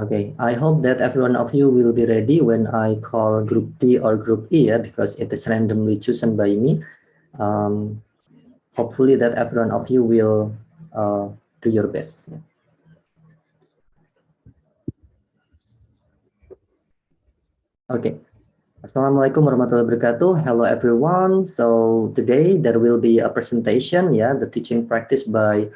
Okay, I hope that every one of you will be ready when I call group D or group E, yeah, because it is randomly chosen by me. Um, Hopefully that every one of you will do your best. Yeah. Okay. Assalamualaikum warahmatullahi wabarakatuh. Hello everyone. So today there will be a presentation, yeah, the teaching practice by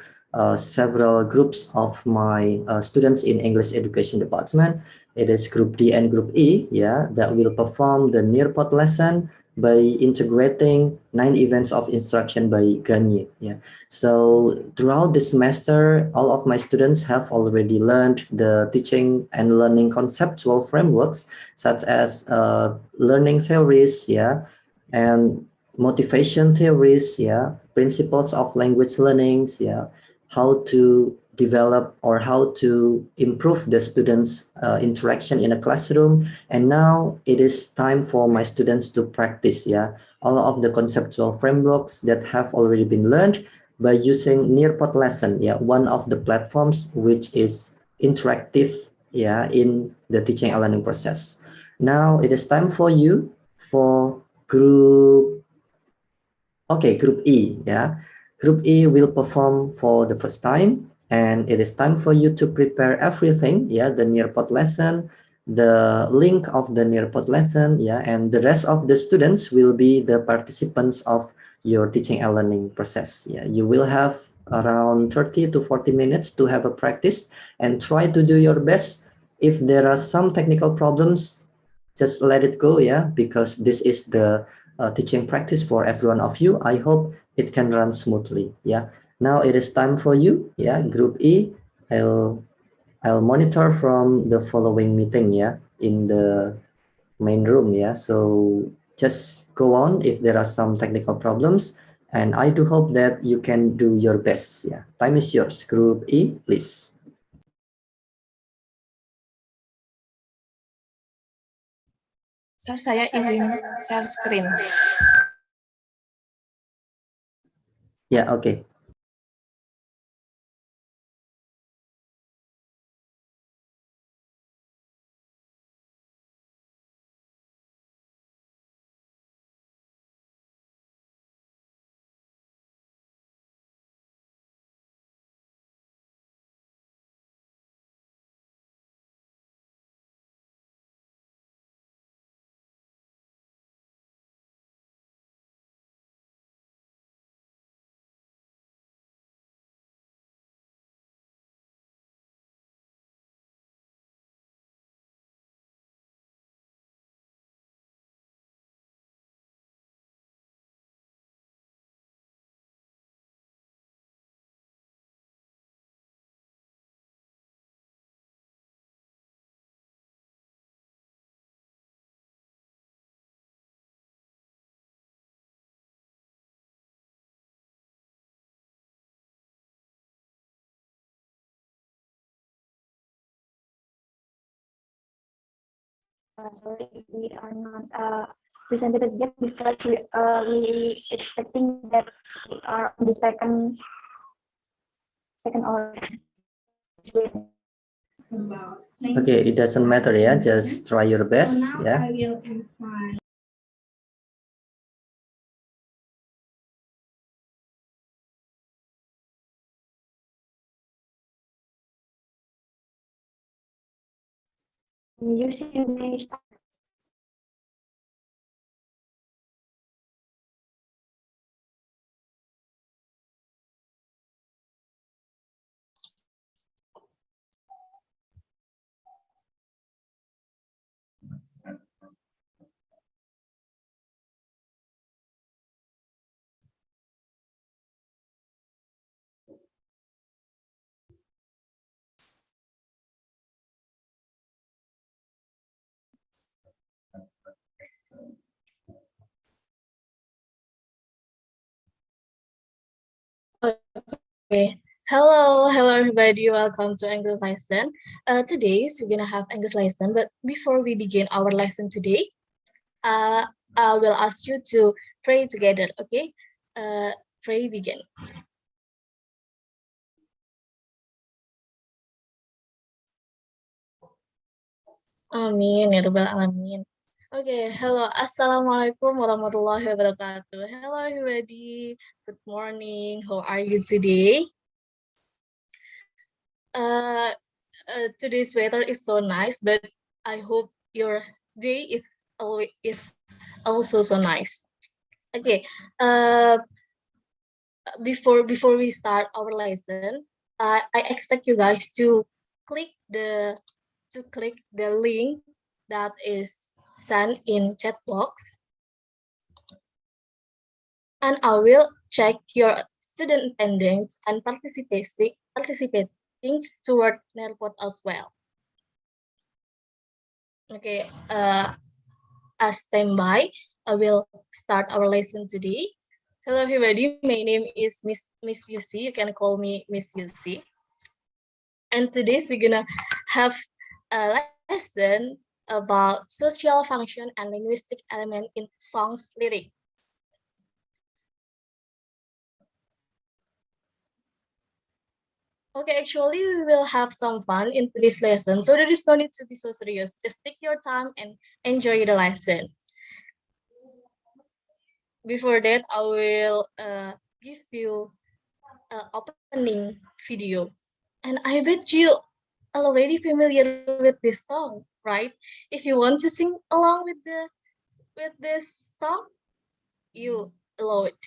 several groups of my students in English Education Department. It is Group D and Group E, yeah, that will perform the Nearpod lesson by integrating 9 events of instruction by Ganye. Yeah. So throughout this semester, all of my students have already learned the teaching and learning conceptual frameworks such as learning theories, yeah, and motivation theories, yeah, principles of language learnings, yeah, how to develop or how to improve the students' interaction in a classroom. And now it is time for my students to practice, yeah, all of the conceptual frameworks that have already been learned by using Nearpod lesson, yeah, one of the platforms which is interactive, yeah, in the teaching and learning process. Now it is time for you for group E, yeah. Group E will perform for the first time, and it is time for you to prepare everything, yeah, the Nearpod lesson, the link of the Nearpod lesson, yeah, and the rest of the students will be the participants of your teaching and learning process. Yeah, you will have around 30 to 40 minutes to have a practice and try to do your best. If there are some technical problems, just let it go, yeah, because this is the teaching practice for every one of you. I hope it can run smoothly. Yeah. Now it is time for you. Yeah. Group E. I'll monitor from the following meeting. Yeah. In the main room. Yeah. So just go on if there are some technical problems, and I do hope that you can do your best. Yeah. Time is yours. Group E, please. Sir, saya izin share screen. Yeah. Okay. Sorry if we are not presented yet because we expecting that we are on the second or Okay. It doesn't matter. Yeah. Just try your best. Yeah. using the Okay. Hello everybody. Welcome to English lesson. Today we're gonna have English lesson, but before we begin our lesson today, I will ask you to pray together. Okay. Pray begin. Amin ya rabbal alamin. Okay, hello. Assalamualaikum warahmatullahi wabarakatuh. Hello everybody. Good morning. How are you today? Uh, today's weather is so nice, but I hope your day is also so nice. Okay. Before we start our lesson, I expect you guys to click the link that is sent in chat box, and I will check your student attendance and participating toward Nearpod as well. Okay, as standby, I will start our lesson today. Hello everybody, my name is Miss Yusi. You can call me Miss Yusi. And today's we're gonna have a lesson about social function and linguistic element in songs lyric. Okay, actually we will have some fun in today's lesson, so there is no need to be so serious. Just take your time and enjoy the lesson. Before that, I will give you an opening video. And I bet you are already familiar with this song, right? If you want to sing along with this song, you allow it.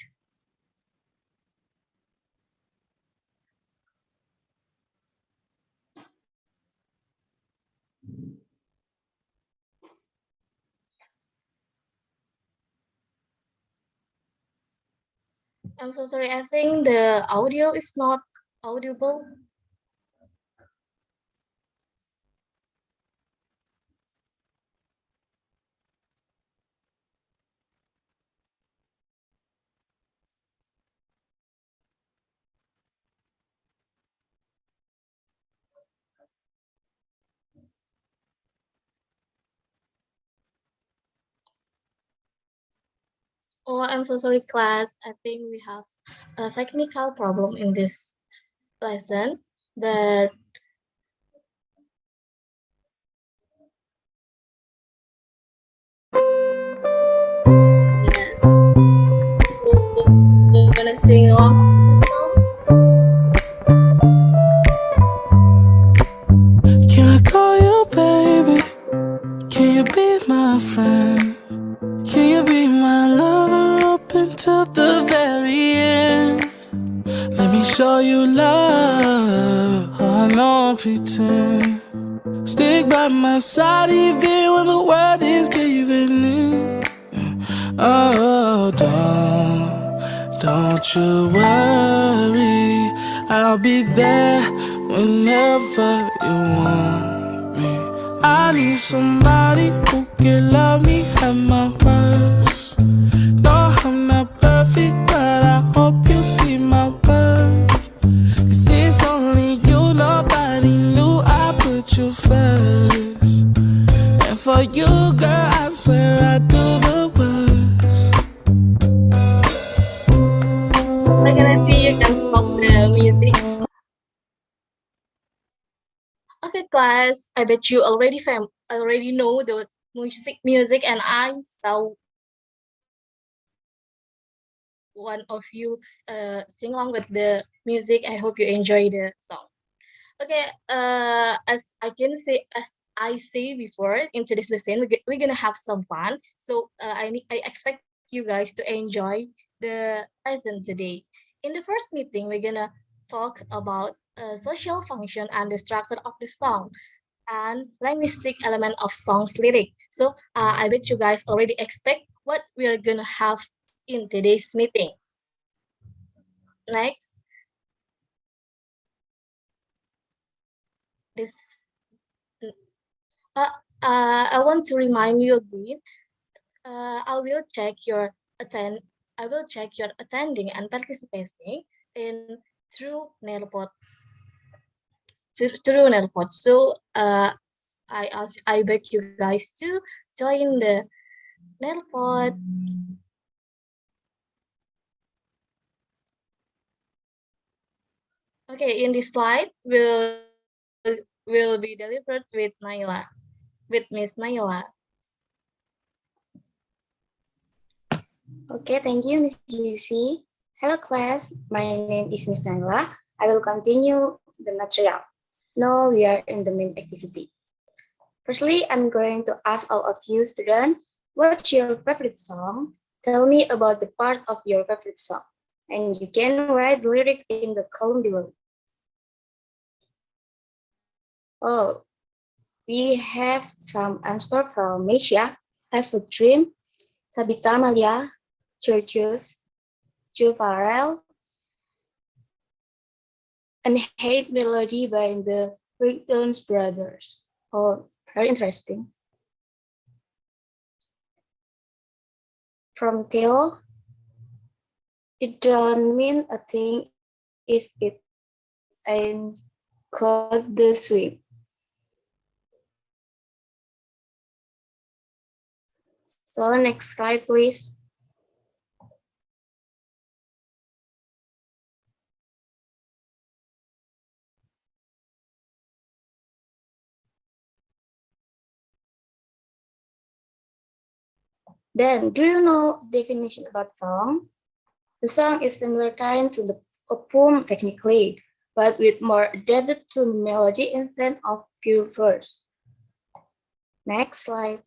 I'm so sorry. I think the audio is not audible. Oh, I'm so sorry, class. I think we have a technical problem in this lesson, but yes, we're gonna sing along with the song. Can I call you baby? Can you be my friend? Can you be my lover up until the very end? Let me show you love. I don't pretend. Stick by my side even when the world is giving in. Oh, don't you worry. I'll be there whenever you want me. I need somebody who can love me at my worst. No, I'm not perfect, but I hope you see my worth. 'Cause it's only you, nobody knew I put you first. And for you, girl, I swear I do the worst. Like I see you can stop the music. Okay, class. I bet you already know the music, and I saw one of you sing along with the music. I hope you enjoy the song. Okay, as I say before, in today's lesson, we're gonna have some fun. So I expect you guys to enjoy the lesson today. In the first meeting, we're gonna talk about social function and the structure of the song and linguistic element of songs lyric. So I bet you guys already expect what we are gonna have in today's meeting. Next, this uh, I want to remind you again. I will check your attending and participating in through Nearpod through Nearpod. So I beg you guys to join the Nearpod. Okay, in this slide will be delivered with Naila. with Miss Naila. Okay, thank you, Miss Juicy. Hello, class. My name is Miss Naila. I will continue the material. Now we are in the main activity. Firstly, I'm going to ask all of you students, what's your favorite song? Tell me about the part of your favorite song. And you can write the lyric in the column below. Oh, we have some answer from Misha, Have a Dream, Tabitha Malia, Georgios, Joe Farrell, and Hate Melody by the Breakdowns Brothers. Oh, very interesting. From Theo, it don't mean a thing if it ain't called the swim. So next slide, please. Then, do you know the definition about song? The song is similar kind to a poem technically, but with more depth to melody instead of pure verse. Next slide.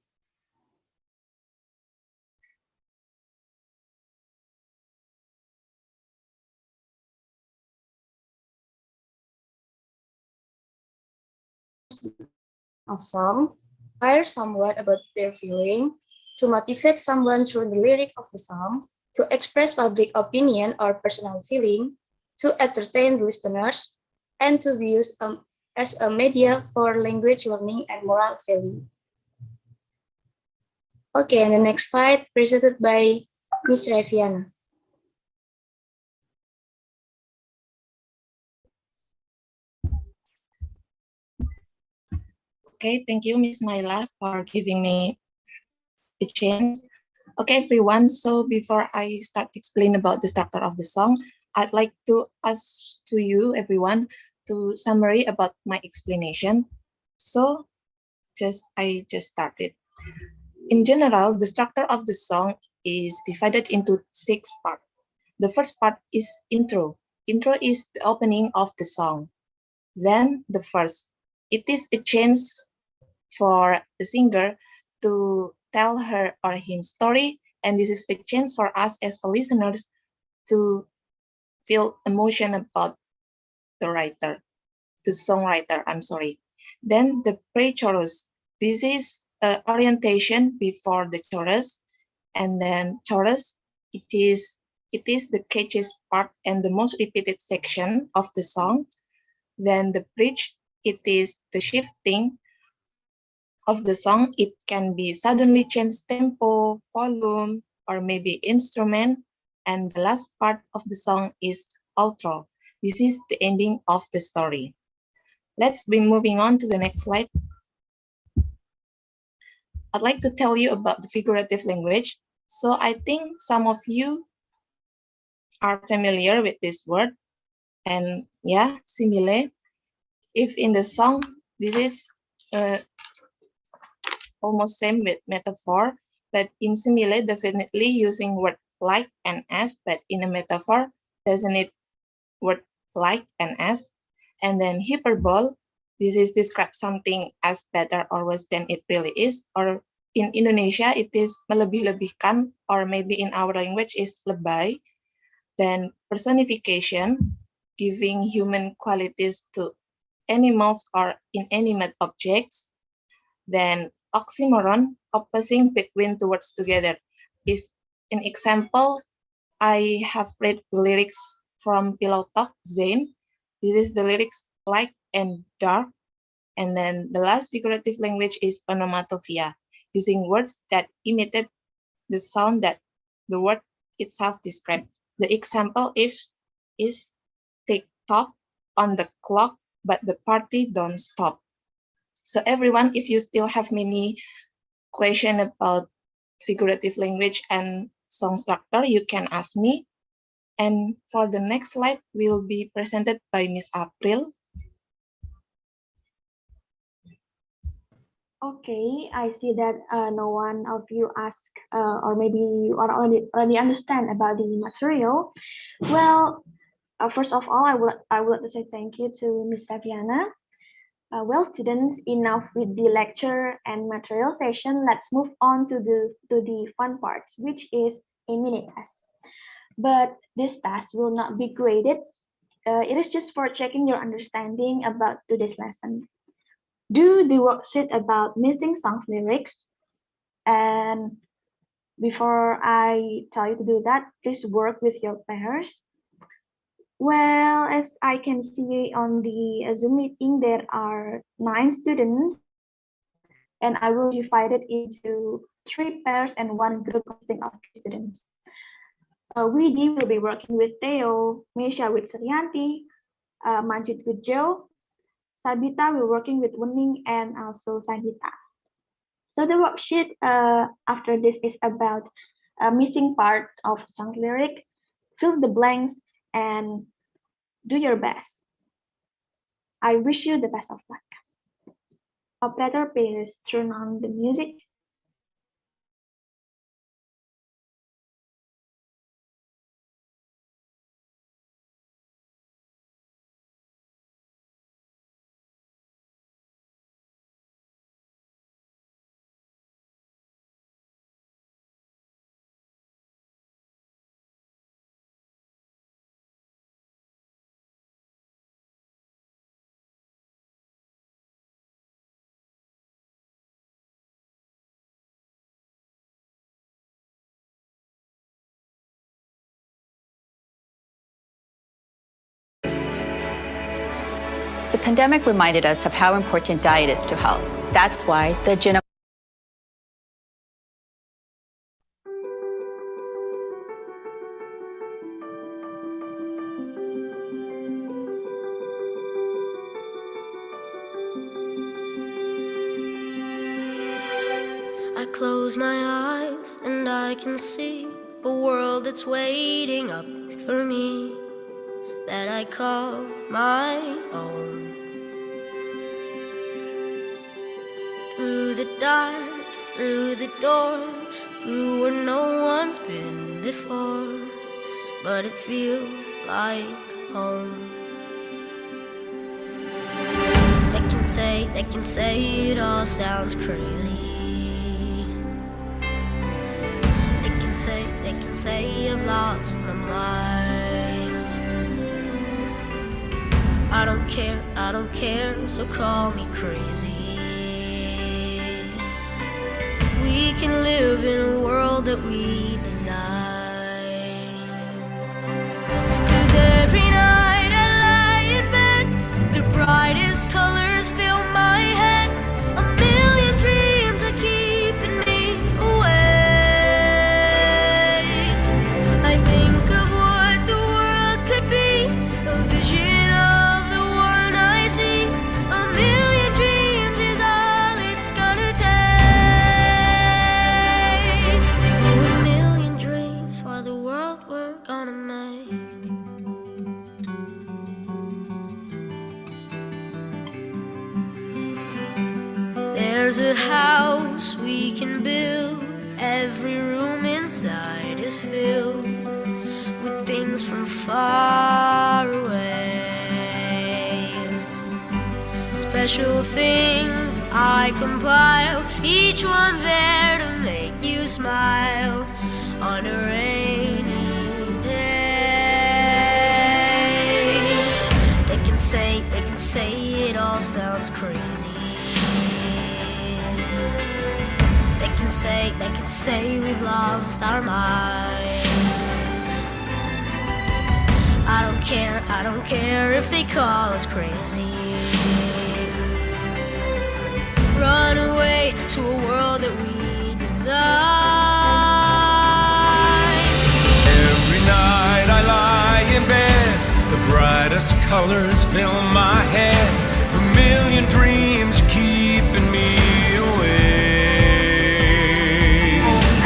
Of songs, inspire someone about their feeling, to motivate someone through the lyric of the song, to express public opinion or personal feeling, to entertain the listeners, and to be used as a media for language learning and moral value. Okay, and the next slide presented by Miss Reviana. Okay, thank you, Miss Naila, for giving me a chance. Okay, everyone, so before I start explain about the structure of the song, I'd like to ask to you, everyone, to summary about my explanation. So, I just started. In general, the structure of the song is divided into 6 parts. The first part is intro. Intro is the opening of the song. Then the verse. It is a chance for the singer to tell her or him story, and this is a chance for us as the listeners to feel emotion about the songwriter, I'm sorry. Then the pre-chorus. This is orientation before the chorus, and then chorus, it is the catchiest part and the most repeated section of the song. Then the bridge, it is the shifting of the song. It can be suddenly change tempo, volume, or maybe instrument. And the last part of the song is outro. This is the ending of the story. Let's be moving on to the next slide. I'd like to tell you about the figurative language. So I think some of you are familiar with this word. And yeah, simile. If in the song, this is almost same with metaphor, but in simile, definitely using word like and as, but in a metaphor, doesn't it word like and as. And then hyperbole, this is describe something as better or worse than it really is, or in Indonesia, it is melebih-lebihkan, or maybe in our language is lebay. Then personification, giving human qualities to animals or inanimate objects. Then oxymoron, opposing between two words together. If an example, I have read the lyrics from Pillow Talk Zane. This is the lyrics light and dark. And then the last figurative language is onomatopoeia, using words that imitate the sound that the word itself describes. The example is tick tock on the clock, but the party don't stop. So everyone, if you still have many questions about figurative language and song structure, you can ask me. And for the next slide will be presented by Miss April. Okay, I see that no one of you ask, or maybe you already understand about the material. Well, first of all, I would like to say thank you to Miss Saviana. Well, students, enough with the lecture and material session. Let's move on to the fun part, which is a mini test. But this test will not be graded. It is just for checking your understanding about today's lesson. Do the worksheet about missing songs lyrics. And before I tell you to do that, please work with your pairs. Well, as I can see on the Zoom meeting, there are 9 students, and I will divide it into 3 pairs and one group consisting of 3 students. We will be working with Theo, Misha with Suryanti, Manjit with Joe, Sabita will working with Winning, and also Sahita. So the worksheet after this is about a missing part of song lyric. Fill the blanks and do your best. I wish you the best of luck. Operator, please turn on the music. The pandemic reminded us of how important diet is to health. That's why the I close my eyes and I can see a world that's waiting up for me, that I call my own. Through the dark, through the door, through where no one's been before, but it feels like home. They can say it all sounds crazy. They can say I've lost my mind. I don't care, so call me crazy. We can live in a world that we design. 'Cause every night I lie in bed, the brightest colors fill my head. A million dreams are keeping me awake. I think of what the world could be, a vision of the one I see. A million dreams is all it's gonna take. Oh, a million dreams for the world we're gonna make. There's a house we can build. Every room inside is filled with things from far away. Special things I compile, each one there to make you smile on a rainy day. They can say it all sounds crazy. They can say we've lost our minds. I don't care if they call us crazy. Run away to a world that we design. Every night I lie in bed, the brightest colors fill my head. A million dreams keeping me awake.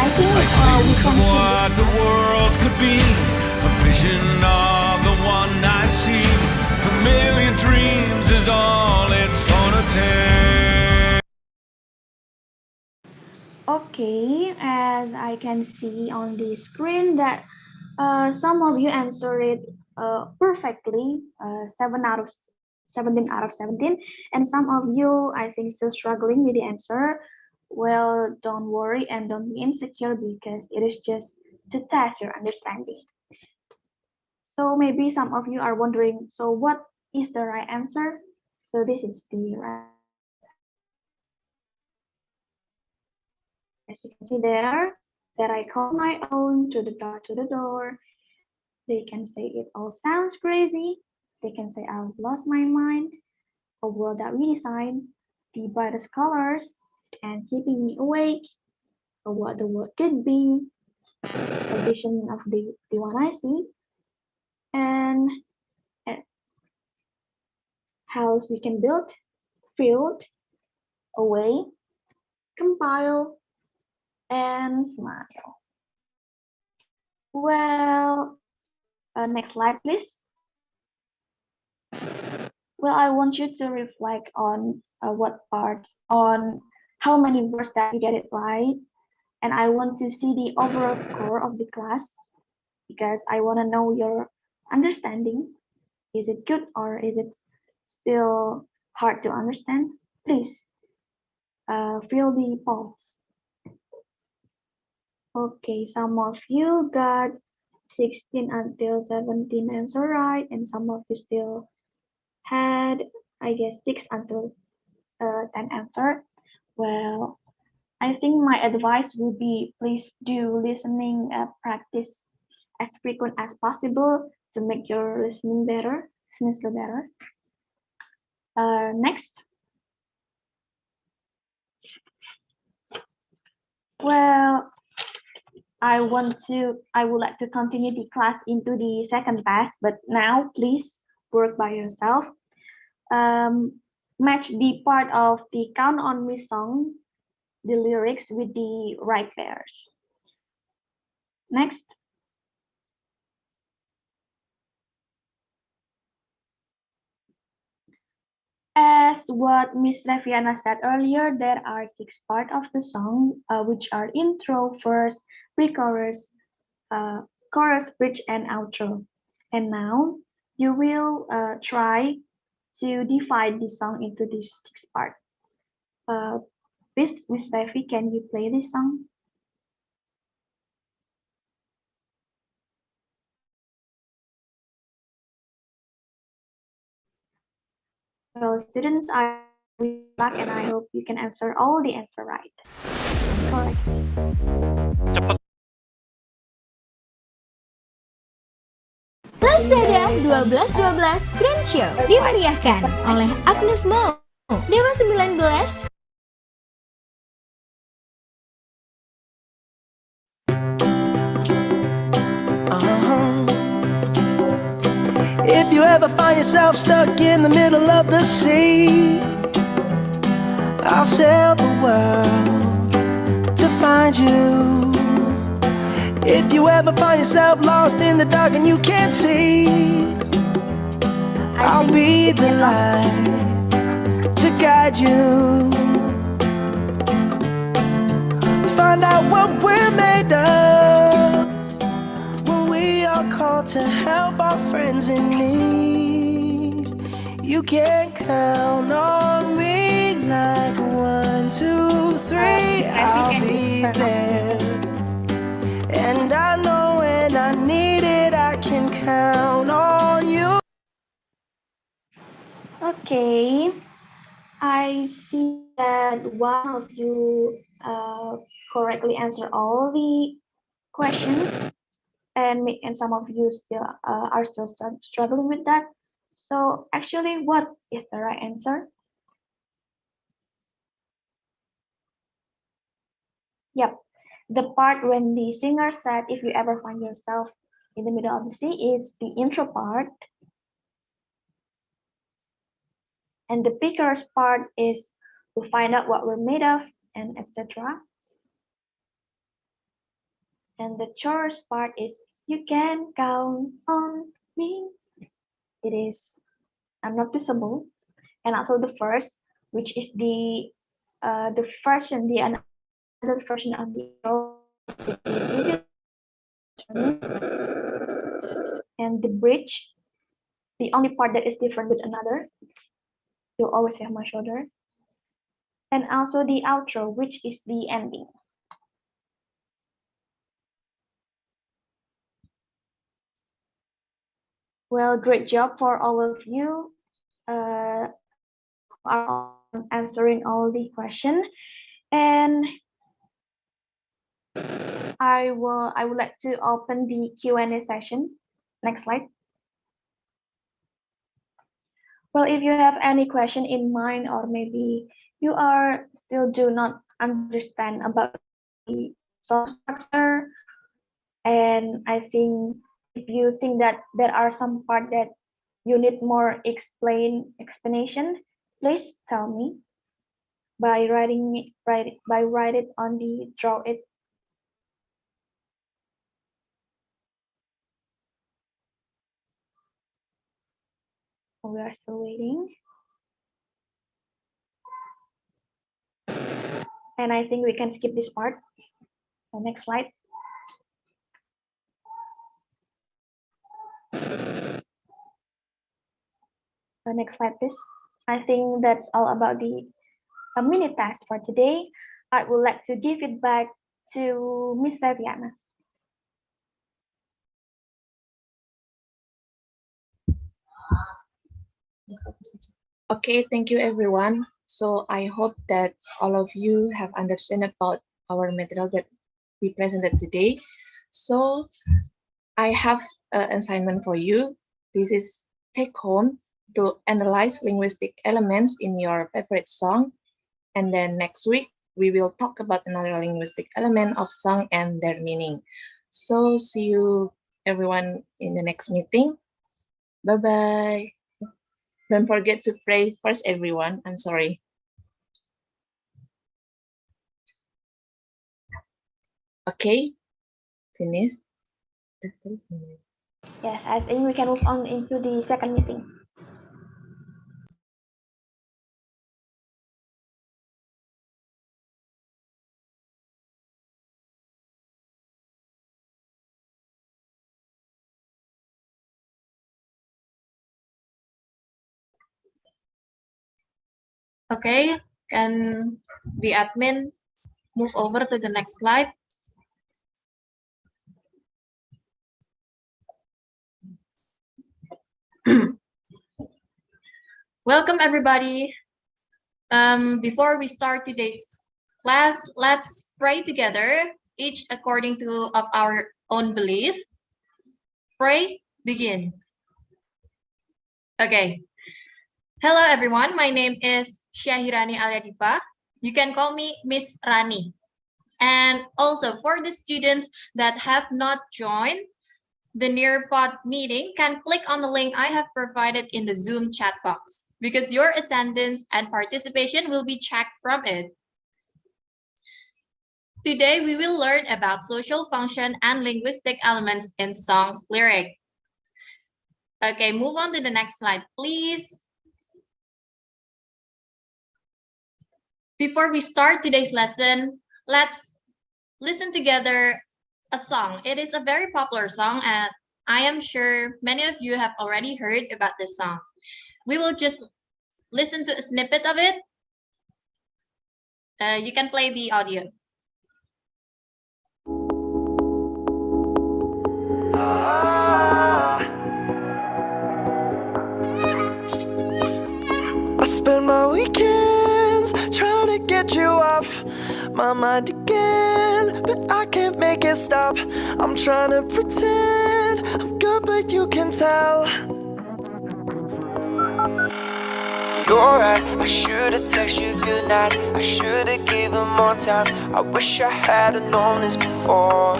I think I we think can of what the world could be, a vision of the one I see. A million dreams is all it's gonna take. Okay, as I can see on the screen that some of you answered it perfectly, 17 out of 17, and some of you, I think, still struggling with the answer. Well, don't worry and don't be insecure because it is just to test your understanding. So maybe some of you are wondering, so what is the right answer? So this is the right answer. As you can see there, that I call my own to the door. They can say it all sounds crazy. They can say I've lost my mind. A world that we design, the brightest colors, and keeping me awake. Or what the world could be, a vision of the one I see, and a house we can build, field, away, compile, and smile. Well, next slide, please. Well, I want you to reflect on what parts, on how many words that you get it right. And I want to see the overall score of the class because I want to know your understanding. Is it good or is it still hard to understand? Please fill the polls. Okay, some of you got 16 until 17 answer right, and some of you still had, I guess, 6 until 10 answer. Well, I think my advice would be please do listening practice as frequent as possible to make your listening skill better. Next. Well, I would like to continue the class into the second task, but now please work by yourself. Match the part of the Count on Me song, the lyrics with the right pairs. Next. As what Miss Reviana said earlier, there are 6 parts of the song, which are intro, verse, pre-chorus, chorus, bridge, and outro. And now you will try to divide the song into these 6 parts. Please, Miss Revi, can you play this song? Well, students, I wish you luck and I hope you can answer all the answer right. Correct. Lazada 1212 Screen Show dimeriahkan oleh Agnes Mo, Dewa 19. If you ever find yourself stuck in the middle of the sea, I'll sail the world to find you. If you ever find yourself lost in the dark and you can't see, I'll be the light to guide you. Find out what we're made of when we are called to help our friends in need. You can count on me like 1, 2, 3, I'll be there. And I know when I need it, I can count on you. Okay, I see that one of you correctly answered all the questions, and some of you still are still struggling with that. So actually, what is the right answer? Yep, the part when the singer said, "If you ever find yourself in the middle of the sea," is the intro part. And the pre-chorus part is to find out what we're made of and etc. And the chorus part is you can count on me. It is unnoticeable. And also the verse, which is the version, the another version of the intro. And the bridge, the only part that is different with another, you'll always have my shoulder. And also the outro, which is the ending. Well, great job for all of you. Are answering all the questions, and I would like to open the Q&A session. Next slide. Well, if you have any question in mind, or maybe you are still do not understand about the song structure, and I think if you think that there are some part that you need more explanation, please tell me by write it on the draw it. We are still waiting. And I think we can skip this part. The next slide. The next slide, please. I think that's all about the mini task for today. I would like to give it back to Miss Saviana. Okay, thank you everyone. So I hope that all of you have understood about our material that we presented today. So I have an assignment for you. This is take home to analyze linguistic elements in your favorite song. And then next week, we will talk about another linguistic element of song and their meaning. So see you everyone in the next meeting. Bye-bye. Don't forget to pray first, everyone. I'm sorry. Okay, finish. Yes, I think we can move on into the second meeting. Okay, can the admin move over to the next slide? Welcome everybody. Before we start today's class, let's pray together, each according to our own belief. Pray, begin. Okay. Hello everyone, my name is Syahirani Aliadifa. You can call me Miss Rani. And also for the students that have not joined the Nearpod meeting, can click on the link I have provided in the Zoom chat box because your attendance and participation will be checked from it. Today, we will learn about social function and linguistic elements in songs lyric. Okay, move on to the next slide, please. Before we start today's lesson, let's listen together a song. It is a very popular song, and I am sure many of you have already heard about this song. We will just listen to a snippet of it. You can play the audio. I spend my weekends trying to get you off my mind again, but I can't make it stop. I'm trying to pretend I'm good, but you can tell you're right. I should've texted you goodnight. I should've given more time. I wish I had've known this before.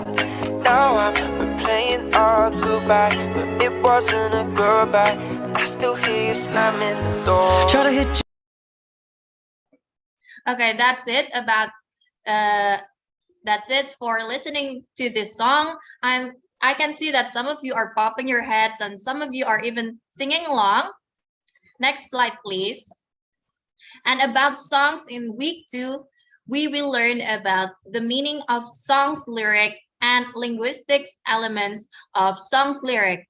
Now I'm replaying our goodbye, but it wasn't a goodbye. I still hear you slamming the door. Try to hit you. Okay, that's it about that's it for listening to this song. I can see that some of you are popping your heads and some of you are even singing along. Next slide, please. And about songs in week 2, we will learn about the meaning of songs lyric and linguistics elements of songs lyric.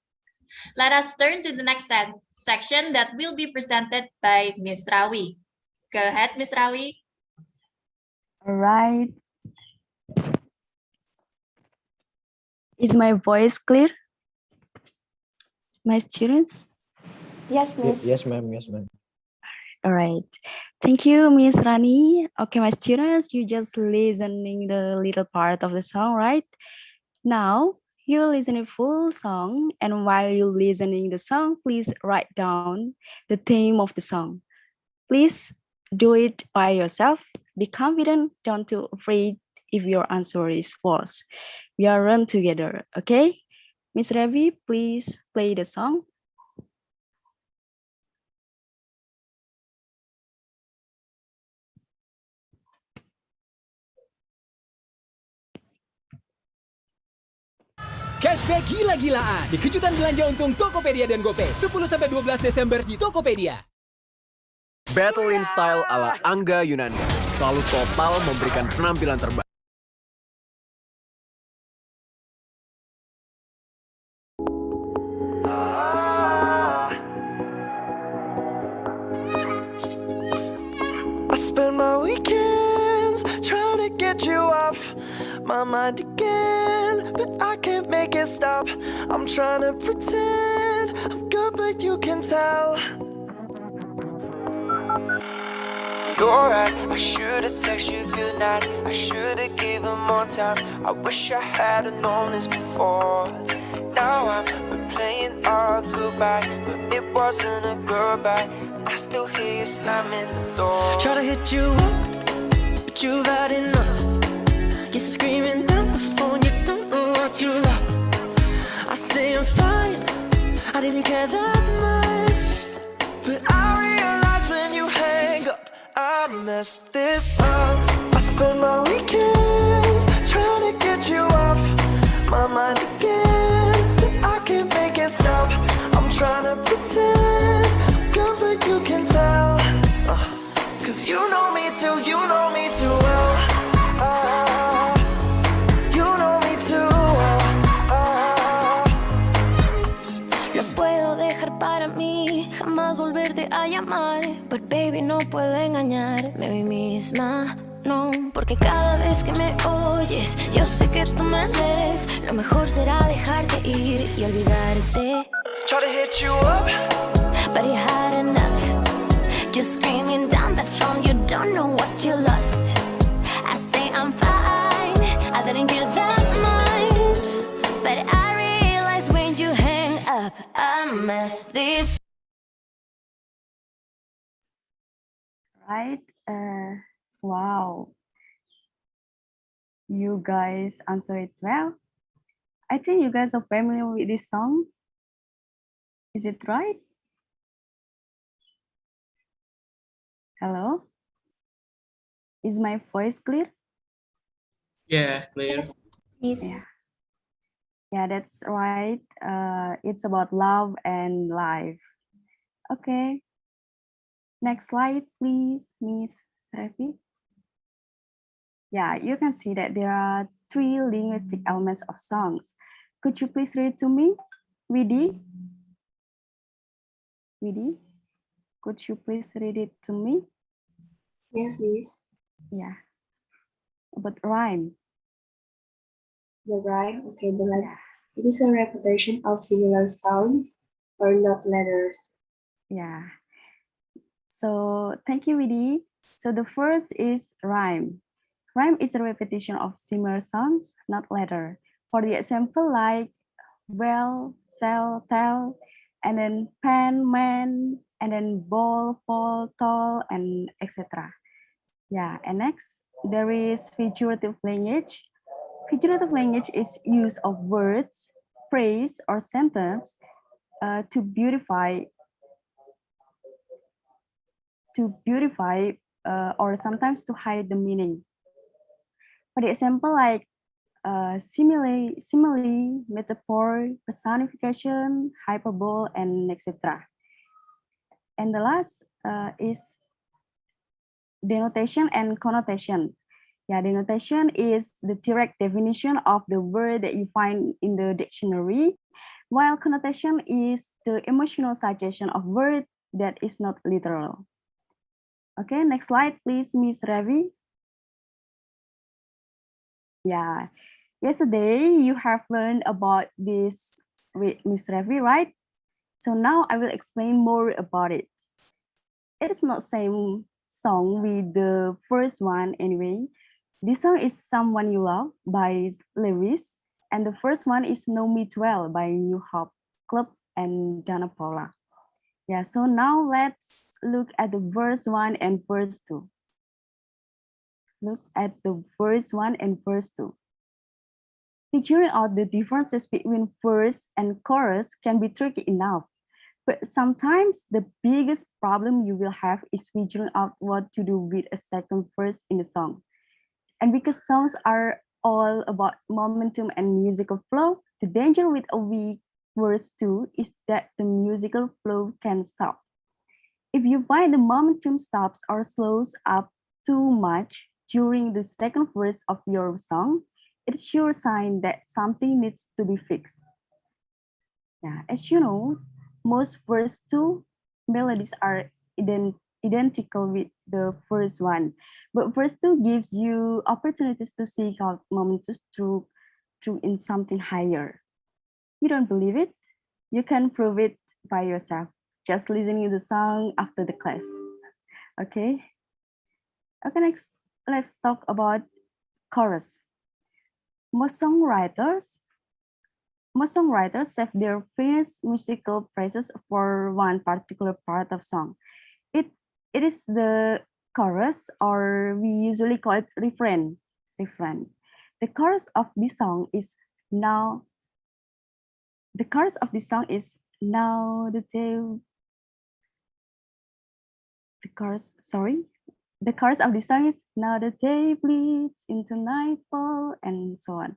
Let us turn to the next section that will be presented by Ms. Rawi. Go ahead, Ms. Rawi. All right. Is my voice clear? My students? Yes, Miss. Yes, ma'am. Yes, ma'am. All right. Thank you, Miss Rani. Okay, my students, you just listening the little part of the song, right? Now, you listen a full song, and while you listening the song, please write down the theme of the song. Please do it by yourself. Be confident. Don't be afraid if your answer is false. We are run together, okay? Miss Ravi, please play the song. Cashback gila-gilaan di kejutan belanja untung Tokopedia dan GoPay 10-12 Desember di Tokopedia. Battle in style ala Angga Yunani, selalu total memberikan penampilan terbaik. I spend my weekends trying to get you off my mind again, but I can't make it stop. I'm trying to pretend I'm good, but you can tell. You're right, I should've texted you goodnight. I should've given more time. I wish I had've known this before. Now I'm replaying our goodbye, but it wasn't a goodbye. I still hear you slamming the door. Try to hit you up, but you've had enough. You're screaming down the phone, you don't know what you lost. I say I'm fine, I didn't care that much, but I realize when you hang up, I messed this up. I spend my weekends trying to get you off my mind again, but I can't make it stop. I'm trying to pretend I'm good, but you can tell. Cause you know me too well. You know me too well. No puedo dejar para mí jamás volverte a llamar, but baby no puedo engañarme a mí misma, no, porque cada vez que me oyes yo sé que tú me ves. Lo mejor será dejarte ir y olvidarte. Try to hit you up, but you had enough. Just screaming down the phone, you don't know what you lost. I say I'm fine, I didn't care that much, but I realize when you hang up, I messed this. Right? Wow. You guys answer it well. I think you guys are familiar with this song. Is it right? Hello? Is my voice clear? Yeah, clear. Yes. Yeah, that's right. It's about love and life. Okay. Next slide, please, Miss Revi. Yeah, you can see that there are 3 linguistic elements of songs. Could you please read to me, Widi? Widi, could you please read it to me? Yes, Miss. Yeah. About rhyme. The rhyme, okay, the rhyme. It is a repetition of similar sounds or not letters. Yeah. So thank you, Widi. So the first is rhyme. Rhyme is a repetition of similar sounds, not letter. For the example, like well, sell, tell, and then pen, man, and then ball, fall, tall, and etc. Yeah, and next, there is figurative language. Figurative language is use of words, phrase, or sentence to beautify or sometimes to hide the meaning. For the example, like simile, metaphor, personification, hyperbole, and etc. And the last is denotation and connotation. Yeah, denotation is the direct definition of the word that you find in the dictionary, while connotation is the emotional suggestion of word that is not literal. Okay, next slide, please, Miss Ravi. Yeah, yesterday you have learned about this with Miss Ravi, right? So now I will explain more about it. It is not same song with the first one anyway. This song is Someone You Love by Lewis, and the first one is Know Me Well by New Hope Club and Dana Paula. Yeah, so now let's look at the verse 1 and verse 2. Look at the verse 1 and verse 2. Figuring out the differences between verse and chorus can be tricky enough, but sometimes the biggest problem you will have is figuring out what to do with a second verse in the song. And because songs are all about momentum and musical flow, the danger with a weak verse 2 is that the musical flow can stop. If you find the momentum stops or slows up too much during the second verse of your song, it's sure sign that something needs to be fixed. Yeah, as you know, most verse 2 melodies are identical with the first one, but verse 2 gives you opportunities to seek out momentum through in something higher. You don't believe it? You can prove it by yourself, just listening to the song after the class. Okay? Okay, next, let's talk about chorus. Most songwriters save their finished musical phrases for one particular part of song. It is the chorus, or we usually call it refrain. The chorus of this song is now. The chorus of this song is now the day. The chorus of this song is now the day bleeds into nightfall, and so on.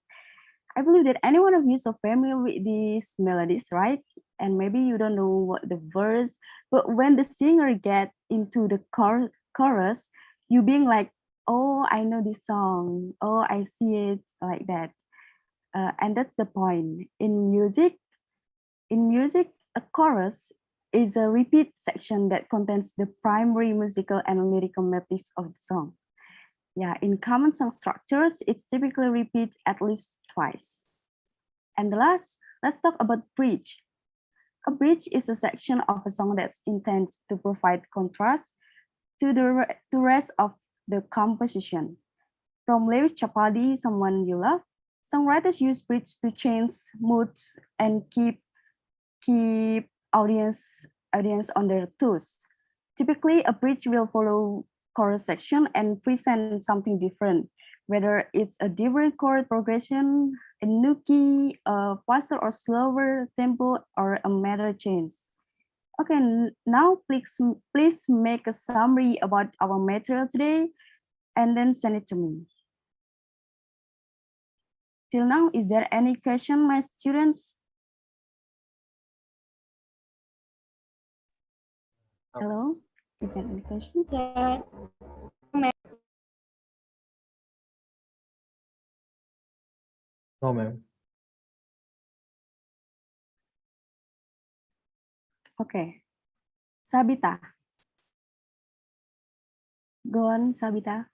I believe that any one of you is so familiar with these melodies, right? And maybe you don't know what the verse, but when the singer get into the chorus, you being like, oh, I know this song. Oh, I see it like that. And that's the point. In music, a chorus is a repeat section that contains the primary musical and lyrical motifs of the song. Yeah, in common song structures, it's typically repeated at least twice. And the last, let's talk about bridge. A bridge is a section of a song that's intended to provide contrast to the rest of the composition. From Lewis Capaldi, Someone You Love, songwriters use bridge to change moods and keep audience on their toes. Typically, a bridge will follow chorus section and present something different, whether it's a different chord progression, a new key, a faster or slower tempo, or a meter change. Okay, now please make a summary about our material today and then send it to me. Till now, is there any question, my students? Hello, is there any questions? No, ma'am. Okay, Sabita. Go on, Sabita.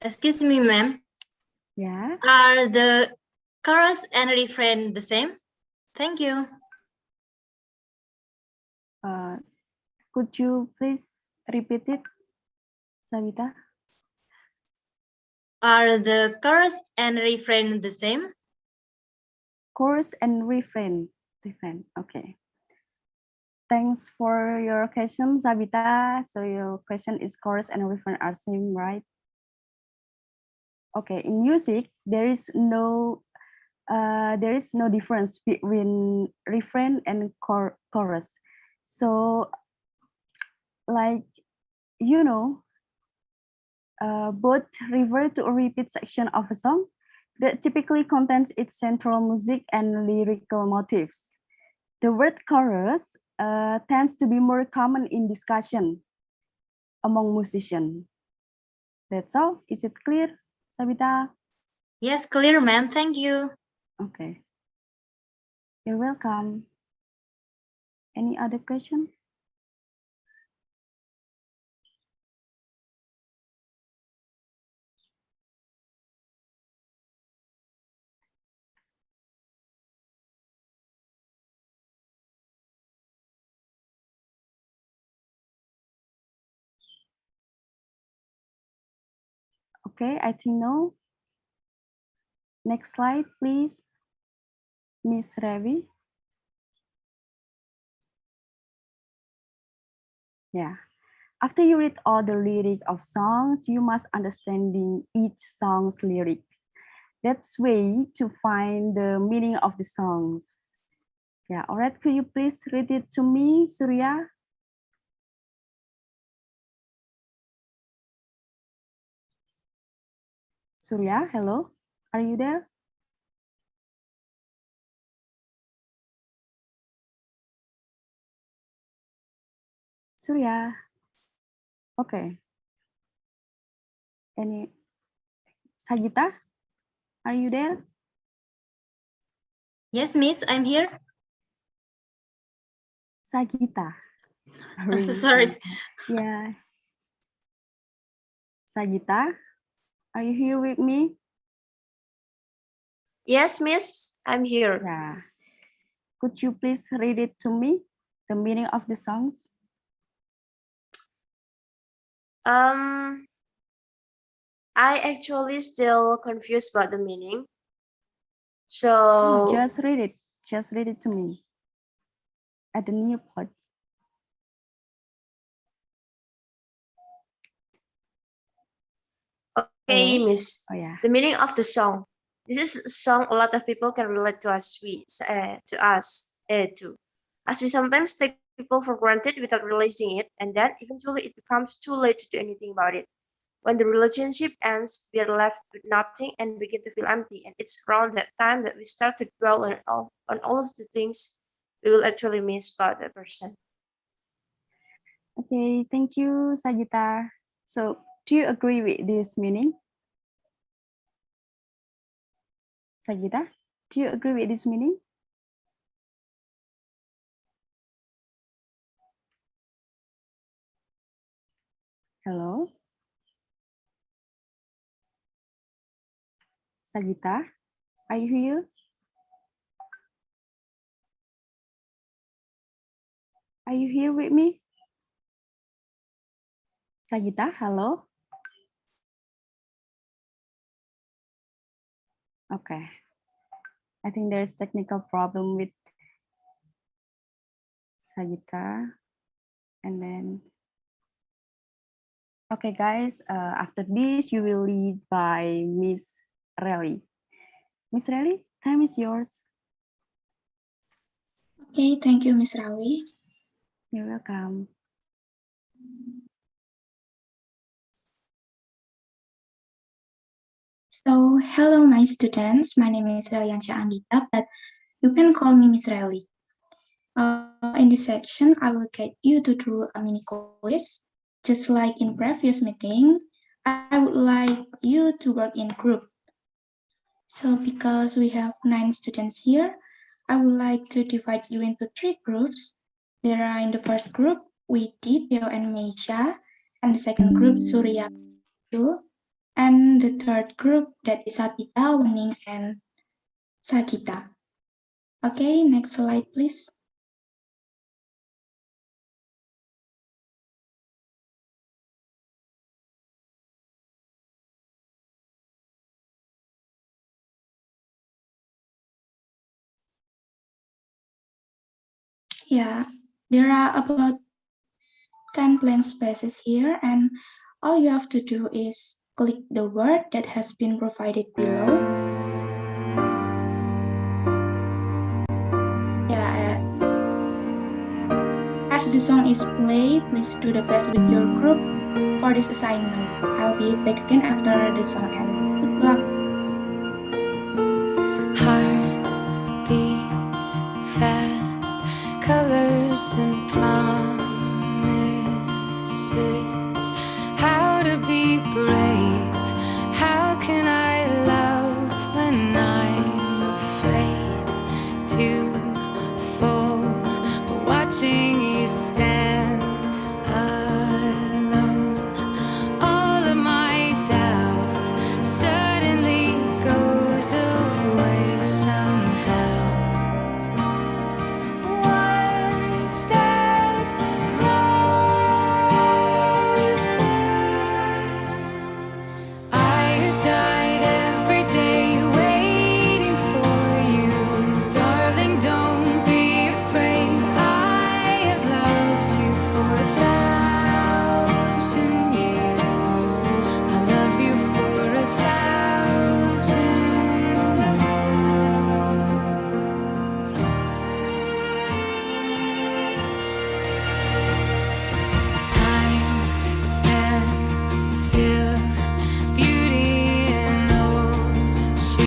Excuse me, ma'am. Yeah. Are the chorus and refrain the same? Thank you. Could you please repeat it, Sabita? Are the chorus and refrain the same? Chorus and refrain. Okay. Thanks for your question, Sabita. So your question is chorus and refrain are same, right? Okay. In music, there is no difference between refrain and chorus. So, like, you know, both refer to a repeat section of a song that typically contains its central music and lyrical motifs. The word chorus tends to be more common in discussion among musicians. That's all. Is it clear, Sabita? Yes, clear, ma'am. Thank you. Okay. You're welcome. Any other question? Okay, I think no. Next slide, please. Miss Ravi. Yeah. After you read all the lyric of songs, you must understanding each song's lyrics. That's way to find the meaning of the songs. Yeah, all right. Could you please read it to me, Surya? Surya, hello. Are you there? Surya. Okay. Any Sagita? Are you there? Yes, miss, I'm here. Sagita. I'm so sorry. Yeah. Sagita, are you here with me? Yes, miss, I'm here. Yeah. Could you please read it to me, the meaning of the songs? I actually still confused about the meaning. So Oh, just read it. Just read it to me. At the Nearpod. okay, Hello? miss. Oh yeah. The meaning of the song. This is a song a lot of people can relate to us. As we sometimes take people for granted without realizing it, and then eventually it becomes too late to do anything about it. When the relationship ends, we are left with nothing and begin to feel empty. And it's around that time that we start to dwell on all of the things we will actually miss about that person. Okay, thank you, Sagita. So, do you agree with this meaning? Sagita, do you agree with this meaning? Hello? Sagita, are you here? Are you here with me? Sagita, hello? Okay. I think there's technical problem with Sagita. And then, okay guys, after this, you will lead by Miss Relly. Miss Relly, time is yours. Okay, thank you, Miss Rawi. You're welcome. So, hello, my students. My name is Reliansha Andita, but you can call me Miss Relly. In this section, I will guide you through a mini quiz. Just like in previous meeting, I would like you to work in group. So because we have 9 students here, I would like to divide you into 3 groups. There are in the first group, Widi, Theo, and Meisha, and the second group, Surya, and the third group, that is Sabita, Wening, and Sagita. Okay, next slide, please. Yeah, there are about 10 blank spaces here, and all you have to do is click the word that has been provided below. Yeah, as the song is played, please do the best with your group for this assignment. I'll be back again after the song ends. Good luck. Heart beats fast, colors and promises. How to be brave. watching you stand alone. All of my doubt suddenly goes away somehow. One step closer. I have died every day waiting for you. Darling, don't be afraid. I have loved you for 1,000 years. I love you for 1,000 more. Time stands still. Beauty in ocean.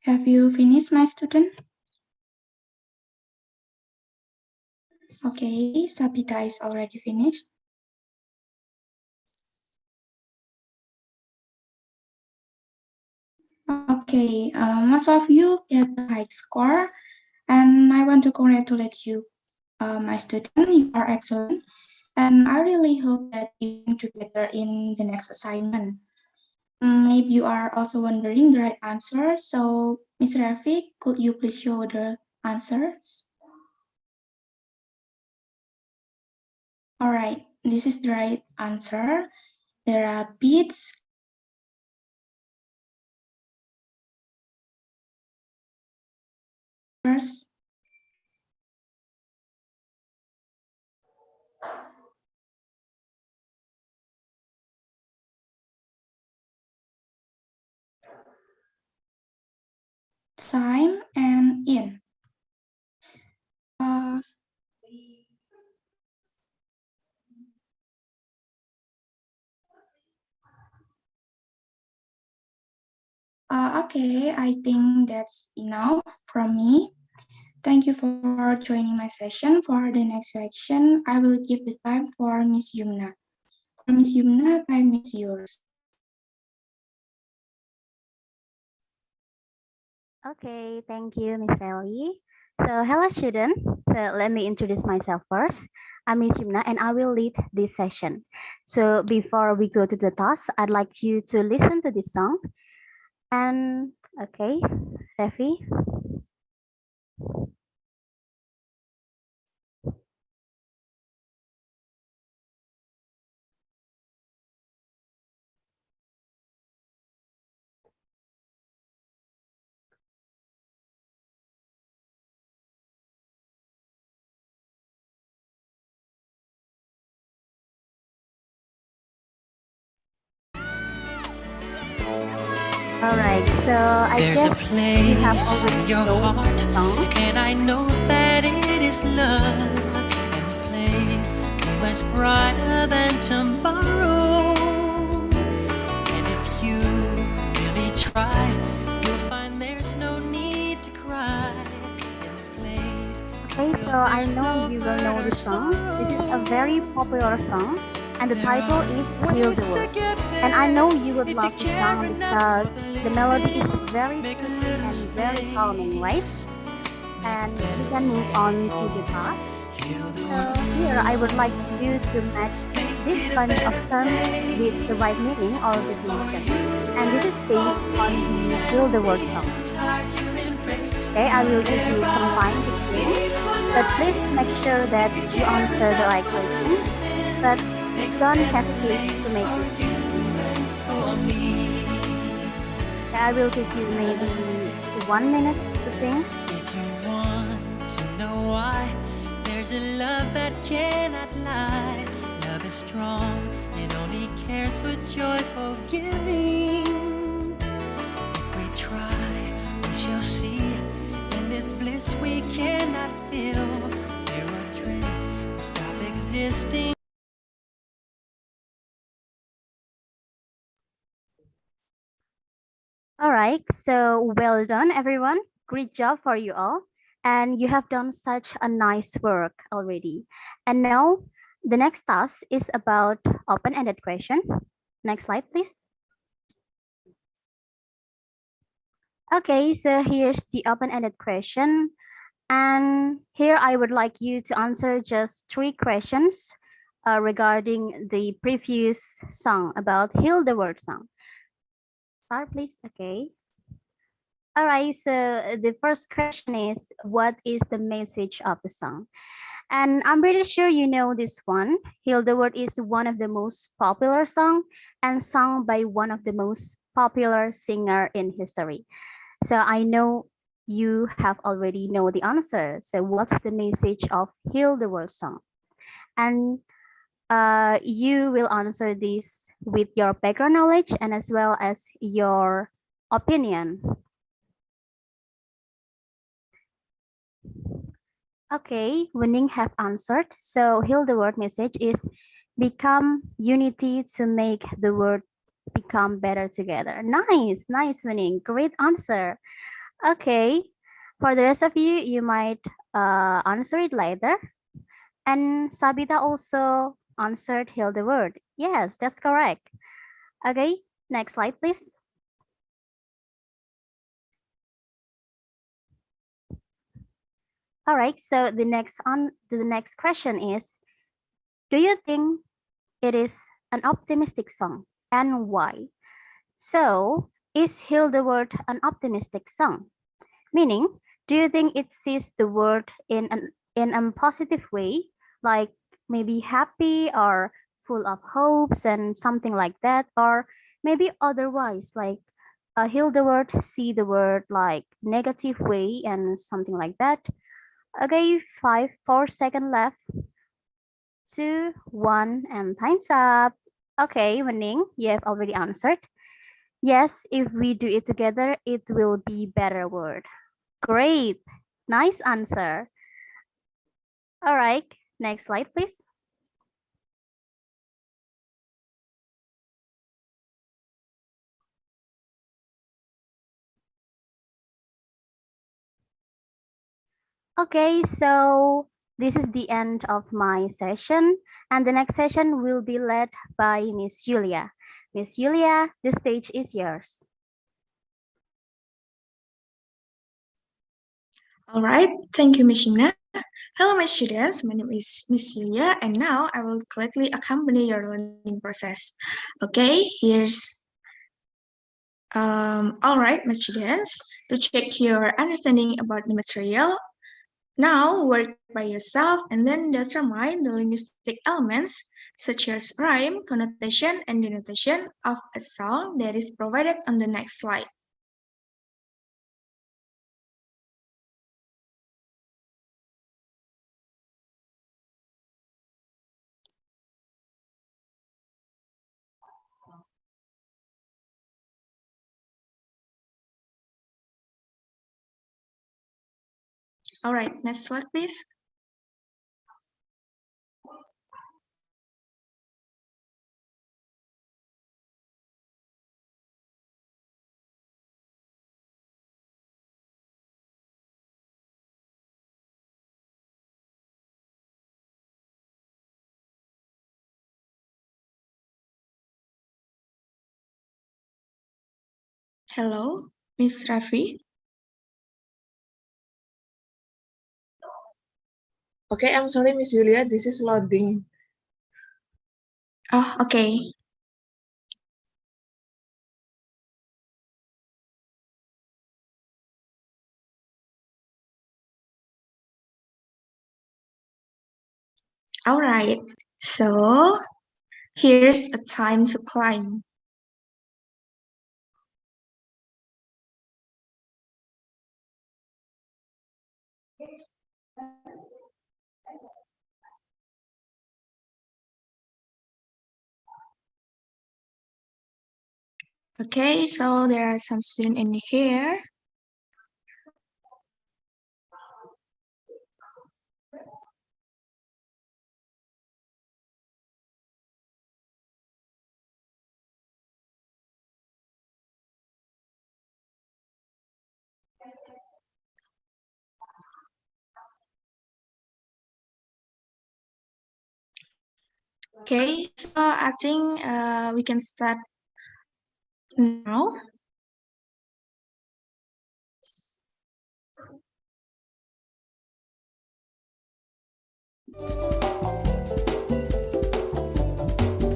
Have you finished, my student? Okay, Sabita is already finished. Okay, most of you get a high score, and I want to congratulate you, my student. You are excellent, and I really hope that you can do better in the next assignment. Maybe you are also wondering the right answer, so Ms. Rafiq, could you please show the answers? All right, this is the right answer. There are beats, time, and in. Okay, I think that's enough from me. Thank you for joining my session. For the next section, I will give the time for Miss Yumna. For Miss Yumna, time is yours. Okay, thank you, Miss Ellie. So, hello, students. So, let me introduce myself first. I'm Miss Yumna, and I will lead this session. So, before we go to the task, I'd like you to listen to this song. And, okay, Revi. Alright, so I There's guess a place in your heart, and I know that it is love. And this place is much brighter than tomorrow. And if you really try, you'll find there's no need to cry. In this place, Okay, so I know you will know this song. This is a very popular song, and the title is Heal the World. And I know you would love this song because the melody is very soothing and very calming, right? And we can move on to the task. So here I would like you to match this kind of term with the right meaning or definition. And this is based on the Heal the World song. Okay, I will give you some time to think, but please make sure that you answer the right question. But don't hesitate to make it. I will give you maybe 1 minute to think. if you want to know why, there's a love that cannot lie. Love is strong, it only cares for joyful giving. If we try, we shall see. In this bliss we cannot feel. There are dreams, we stop existing. Alright, so well done everyone. Great job for you all. And you have done such a nice work already. And now The next task is about open-ended question. Next slide, please. Okay, so here's the open-ended question. And here I would like you to answer just 3 questions regarding the previous song about Heal the World song. Start, please. Okay. All right, so the first question is, what is the message of the song? And I'm pretty sure you know this one. Heal the World is one of the most popular song and sung by one of the most popular singer in history. So I know you have already know the answer. So what's the message of Heal the World song? And you will answer this with your background knowledge and as well as your opinion. Okay, Winning have answered. So Heal the World message is become unity to make the world become better together. Nice, nice, Winning. Great answer. Okay, for the rest of you, you might answer it later. And Sabita also answered Heal the World. Yes, that's correct. Okay, next slide, please. All right, so the next question is, do you think it is an optimistic song and why? So, is Heal the World an optimistic song? Meaning, do you think it sees the world in a positive way, like maybe happy or full of hopes and something like that, or maybe otherwise, like Heal the World, see the world like negative way and something like that? Okay, 4 seconds left. 2, 1, and time's up. Okay, Wening, you have already answered. Yes, if we do it together, it will be better word. Great, nice answer. All right, next slide, please. Okay, so this is the end of my session, and the next session will be led by Miss Julia. Miss Julia, the stage is yours. All right, thank you, Miss Shina. Hello, my students. My name is Miss Julia, and now I will gladly accompany your learning process. Okay, all right, my students. To check your understanding about the material, now work by yourself and then determine the linguistic elements such as rhyme, connotation, and denotation of a song that is provided on the next slide. All right, next slide, please. Hello, Miss Rafi. Okay, I'm sorry, Miss Julia. This is loading. Oh, okay. All right, so here's a time to climb. Okay, so there are some students in here. Okay, so I think we can start now.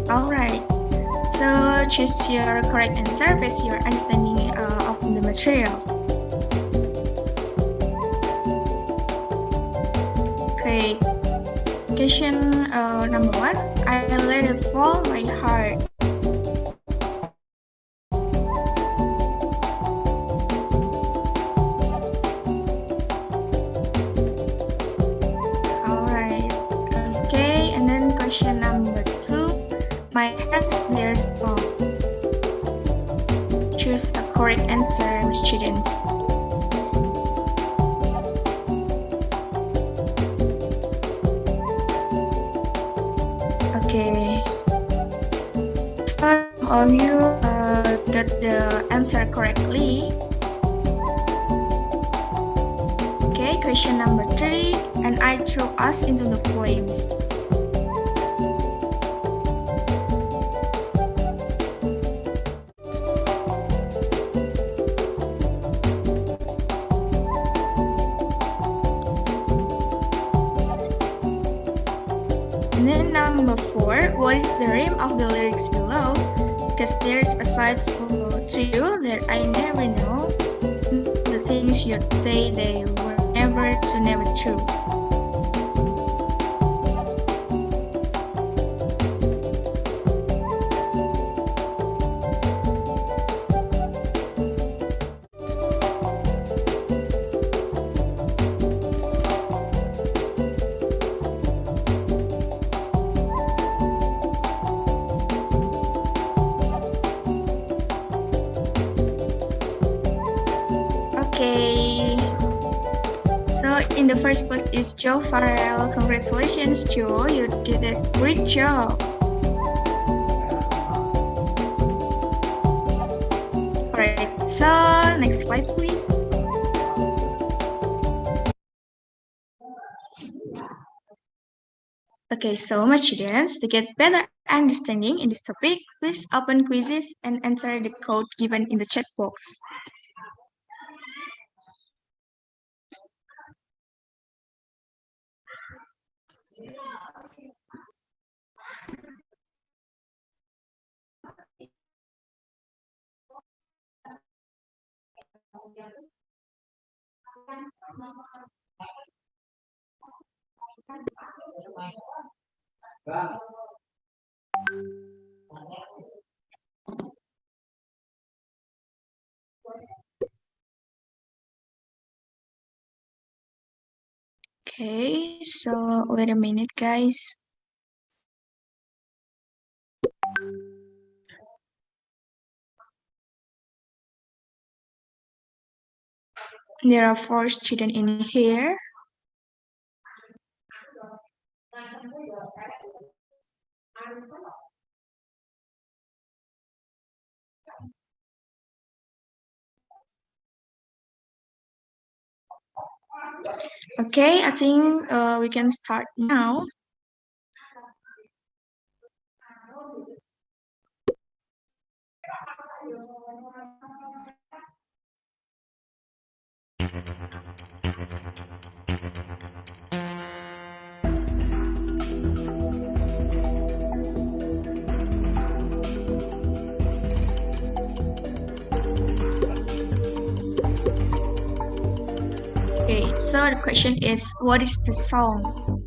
All right. So choose your correct answer based your understanding of the material. Okay. Question number 1. I let it fall my heart. All right. Okay. And then question number 2. My hands they're small. Choose the correct answer, students. Okay. So all of you got the answer correctly. Okay, question number 3. And I threw us into the flames. And then number 4, what is the rhyme of the lyrics below? Because there's a side to you that I never know. The things you'd say they were never true. Okay. So in the first place is Joe Farrell. Congratulations, Joe. You did a great job. Alright, so next slide, please. Okay, so my students, to get better understanding in this topic, please open quizzes and answer the code given in the chat box. Okay, so wait a minute, guys. There are 4 students in here. Okay, I think we can start now. Okay, so the question is, what is the song?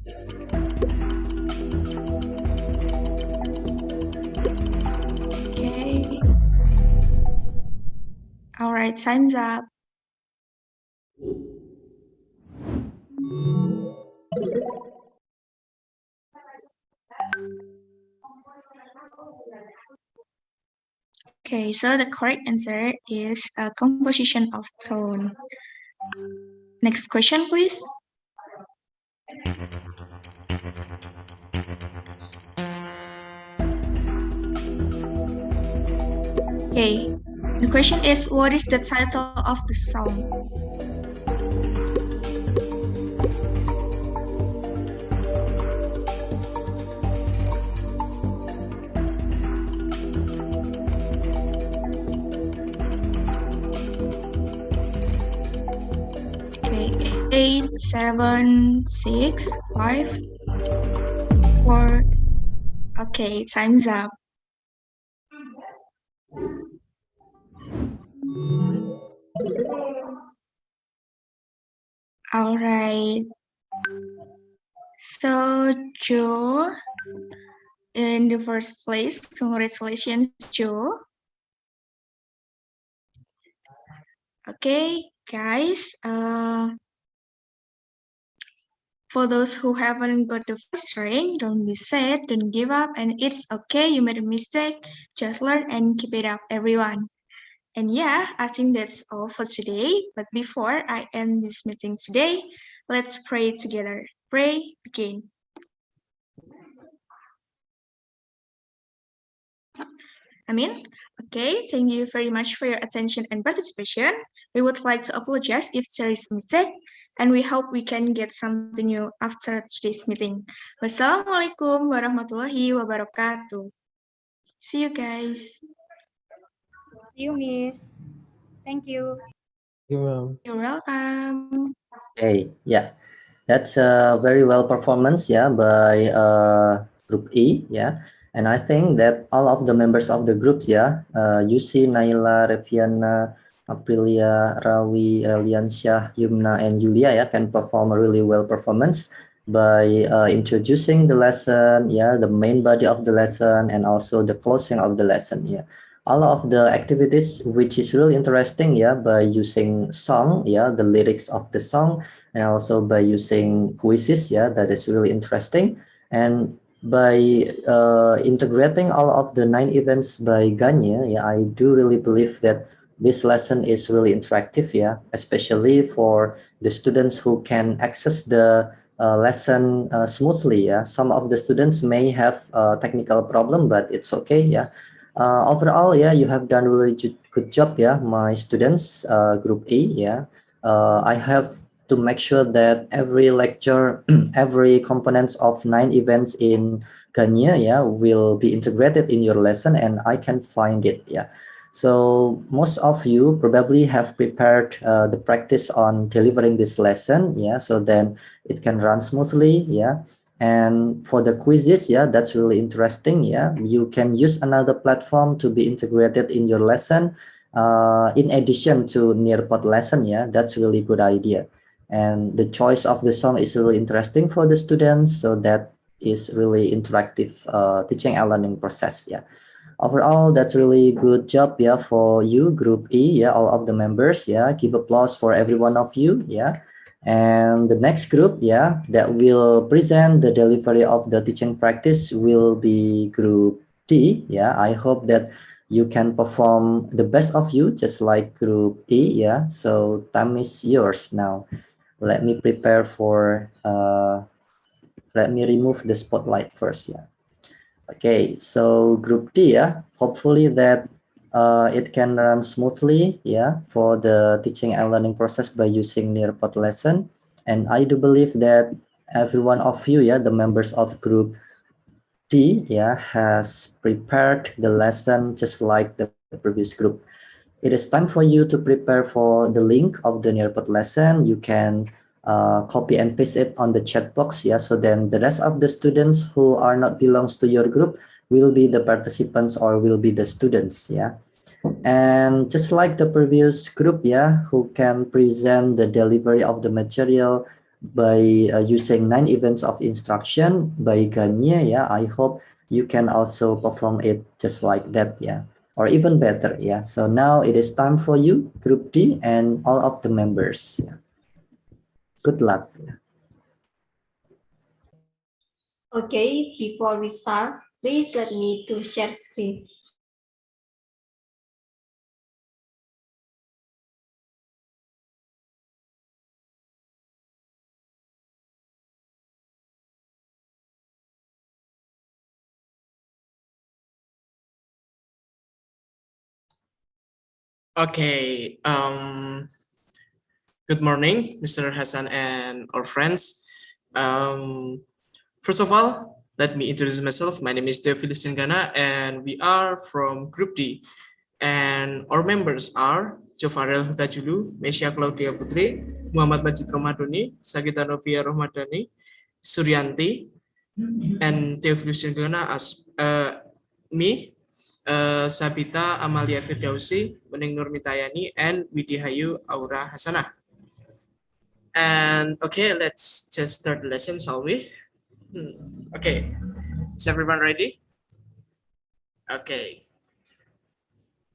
Okay. All right, time's up. Okay, so the correct answer is a composition of tone. Next question, please. Okay, the question is, what is the title of the song? 8, 7, 6, 5, 4. Okay, time's up. All right. So, Joe, in the first place, congratulations, Joe. Okay, guys. For those who haven't got the first rank, don't be sad, don't give up, and it's okay. You made a mistake. Just learn and keep it up, everyone. And yeah, I think that's all for today. But before I end this meeting today, let's pray together. Pray, begin. Amin. Okay, thank you very much for your attention and participation. We would like to apologize if there is a mistake, and we hope we can get something new after today's meeting. Wassalamualaikum warahmatullahi wabarakatuh. See you guys. See you, Miss. Thank you. You're welcome. Okay, yeah, that's a very well performance, yeah, by Group E, yeah, and I think that all of the members of the groups, yeah, Yusi, Naila, Reviana, Aprilia, Rawi, Reliansyah, Yumna, and Yulia, yeah, can perform a really well performance by introducing the lesson, yeah, the main body of the lesson, and also the closing of the lesson, yeah. All of the activities which is really interesting, yeah, by using song, yeah, the lyrics of the song, and also by using quizzes, yeah, that is really interesting. And by integrating all of the 9 events by Ganya, yeah, I do really believe that this lesson is really interactive, yeah, especially for the students who can access the lesson smoothly, yeah. Some of the students may have a technical problem, but it's okay, yeah. Overall, yeah, you have done really good job, yeah, my students, Group A, yeah. I have to make sure that every lecture, every components of 9 events in Ganya, yeah, will be integrated in your lesson, and I can find it, yeah. So most of you probably have prepared the practice on delivering this lesson, yeah, so then it can run smoothly, yeah. And for the quizzes, yeah, that's really interesting, yeah. You can use another platform to be integrated in your lesson. In addition to Nearpod lesson, yeah, that's really good idea. And the choice of the song is really interesting for the students, so that is really interactive teaching and learning process, yeah. Overall, that's really good job, yeah, for you, Group E, yeah, all of the members, yeah. Give applause for every one of you, yeah. And the next group, yeah, that will present the delivery of the teaching practice will be Group D, yeah. I hope that you can perform the best of you, just like Group E, yeah. So time is yours now. Let me prepare for, let me remove the spotlight first, yeah. Okay, so Group D, yeah, hopefully that it can run smoothly, yeah, for the teaching and learning process by using Nearpod lesson. And I do believe that every one of you, yeah, the members of Group D, yeah, has prepared the lesson just like the previous group. It is time for you to prepare for the link of the Nearpod lesson. You can copy and paste it on the chat box, yeah, so then the rest of the students who are not belongs to your group will be the participants or will be the students, yeah. And just like the previous group, yeah, who can present the delivery of the material by using 9 events of instruction by Ganya, yeah, I hope you can also perform it just like that, yeah, or even better, yeah. So now it is time for you, Group D, and all of the members, yeah. Good luck. Okay, before we start, please let me to share screen. Okay. Good morning, Mr. Hassan and our friends. First of all, let me introduce myself. My name is Devilis Gana, and we are from Group D. And our members are Jovarel Hutajulu, Mesya Claudia Putri, Muhammad Majid Romadoni, Sagita Novia Romadani, Suryanti, and Theophilus Yudhana as me, Sabita Amalia Firdausi, Bening Nurmitayani, and Widihayu Aura Hasanah. And okay, let's just start the lesson, shall we? Okay, is everyone ready? Okay.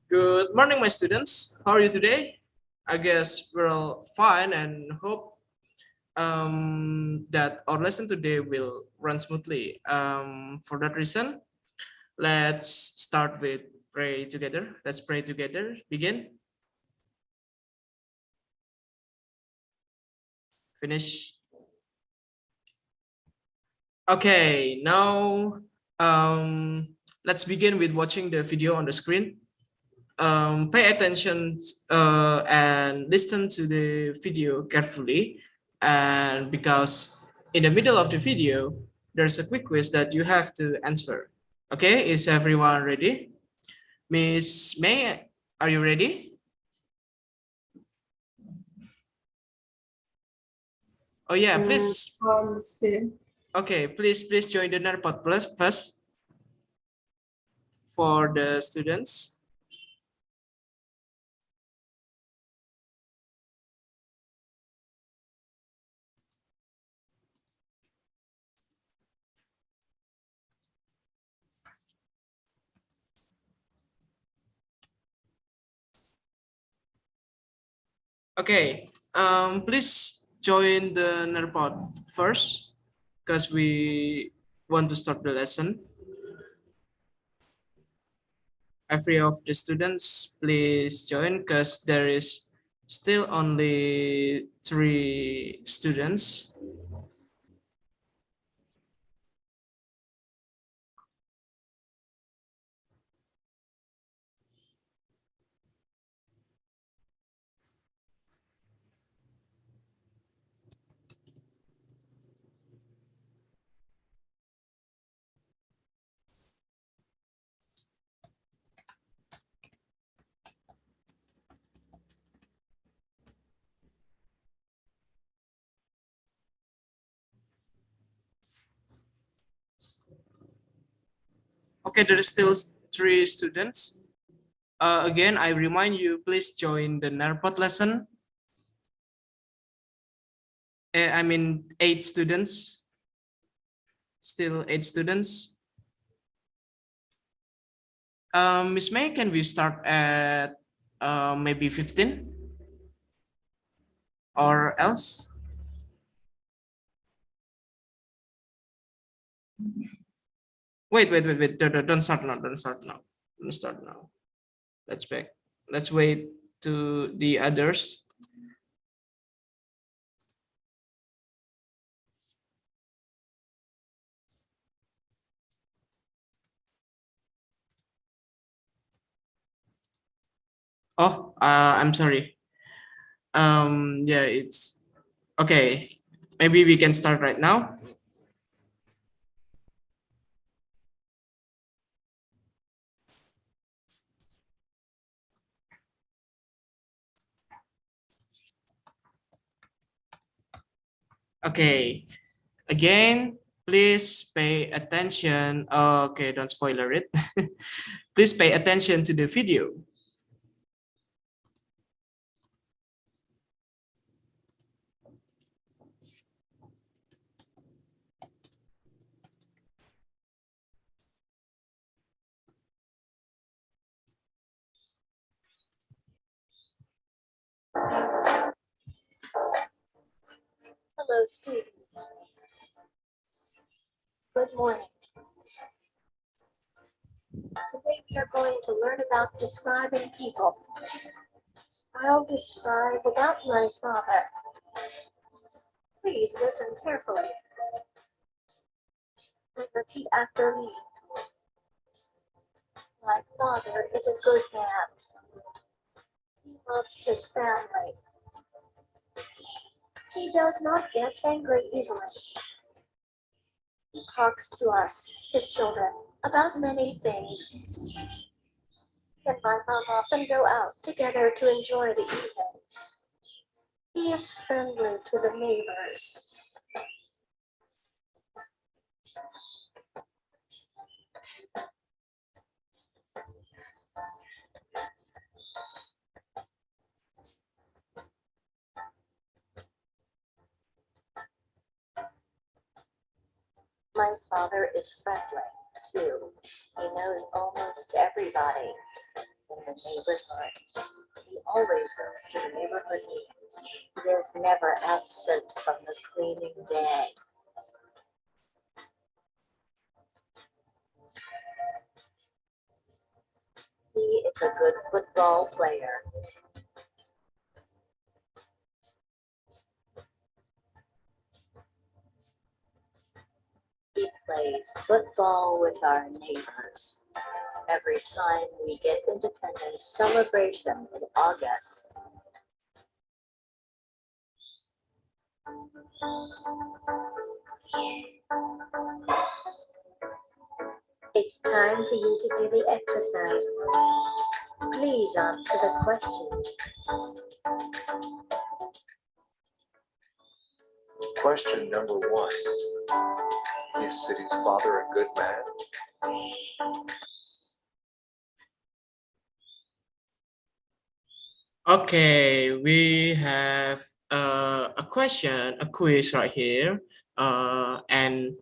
Good morning, my students. How are you today? I guess we're all fine and hope that our lesson today will run smoothly. For that reason, let's start with pray together. Let's pray together. Begin. Finish. Okay, now let's begin with watching the video on the screen. Pay attention and listen to the video carefully, and because in the middle of the video there's a quick quiz that you have to answer. Okay, is everyone ready? Miss May, are you ready? Oh yeah, please. Okay, please join the Nearpod Plus first for the students. Okay, please join the Nearpod first because we want to start the lesson. Every of the students, please join because there is still only 3 students. Okay, there is still 3 students. Again, I remind you, please join the Nearpod lesson. I mean 8 students. Still 8 students. Miss May, can we start at maybe 15 or else? Wait, don't start now, don't start now. Let's wait to the others. Oh, I'm sorry. Yeah, it's okay. Maybe we can start right now. Okay, again, please pay attention. Okay, don't spoiler it. Please pay attention to the video. Hello, students. Good morning. Today we are going to learn about describing people. I'll describe without my father. Please listen carefully and repeat after me. My father is a good man. He loves his family. He does not get angry easily. He talks to us, his children, about many things. and my mom often go out together to enjoy the evening. He is friendly to the neighbors. My father is friendly, too. He knows almost everybody in the neighborhood. He always goes to the neighborhood meetings. He is never absent from the cleaning day. He is a good football player. He plays football with our neighbors. Every time we get Independence celebration in August, it's time for you to do the exercise. Please answer the questions. Question number 1. Is City's father a good man? Okay, we have a quiz right here, and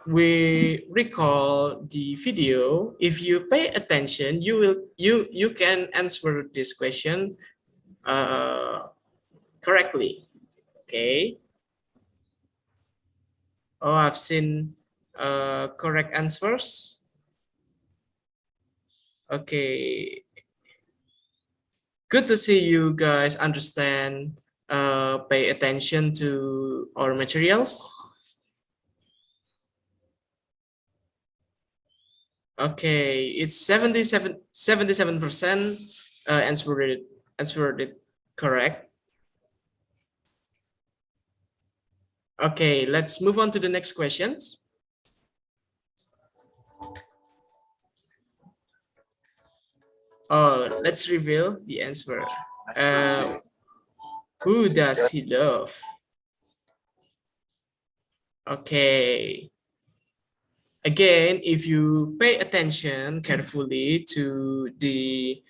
we recall the video. If you pay attention, you can answer this question correctly. Okay. Oh, I've seen correct answers. Okay. Good to see you guys understand, pay attention to our materials. Okay, it's 77% answered it correct. Okay, let's move on to the next questions. Oh, let's reveal the answer. Who does he love? Okay. Again, if you pay attention carefully to the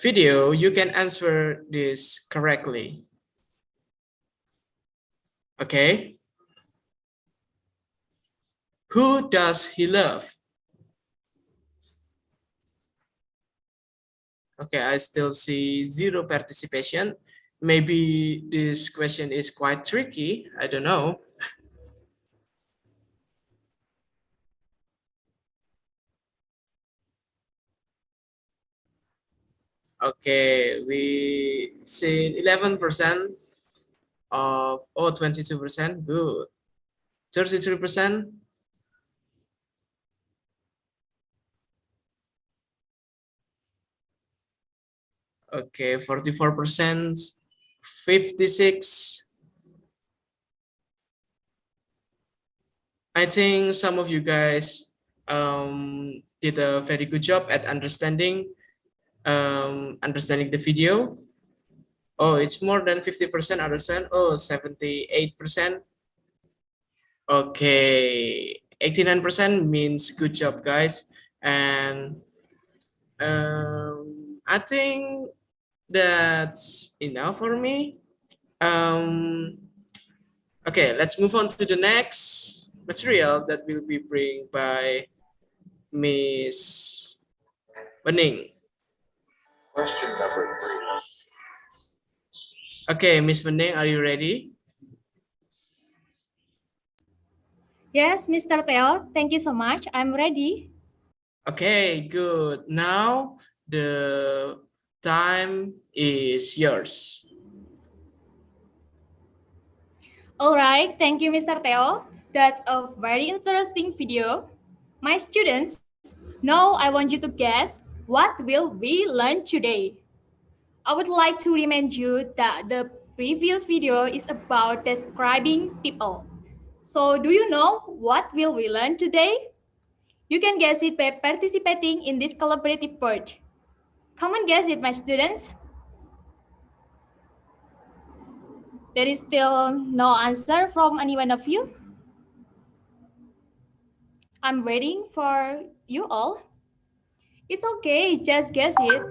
video, you can answer this correctly. Okay. Who does he love? Okay, I still see 0 participation. Maybe this question is quite tricky. I don't know. Okay, we see 11% of 22%. Good. 33%. Okay, 44%, 56. I think some of you guys did a very good job at understanding the video. Oh, it's more than 50% understand. Oh, 78%. Okay, 89% means good job, guys. And I think that's enough for me. Okay, let's move on to the next material that will be bring by Miss Bening. Question number 3. Okay, Miss Bening, are you ready? Yes, Mr. Theo, thank you so much. I'm ready. Okay, good. Now the time is yours. All right, thank you, Mr. Theo. That's a very interesting video. My students, now I want you to guess what will we learn today. I would like to remind you that the previous video is about describing people. So do you know what will we learn today? You can guess it by participating in this collaborative board. Come on, guess it, my students. There is still no answer from any one of you. I'm waiting for you all. It's okay, just guess it.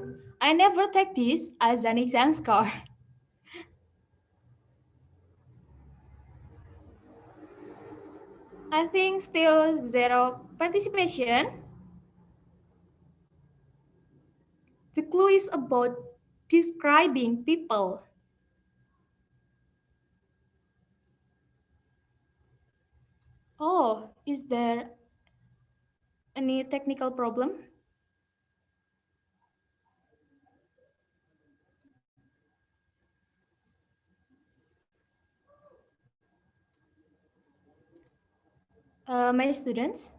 I never take this as an exam score. I think still zero participation. The clue is about describing people. Oh, is there any technical problem? My students?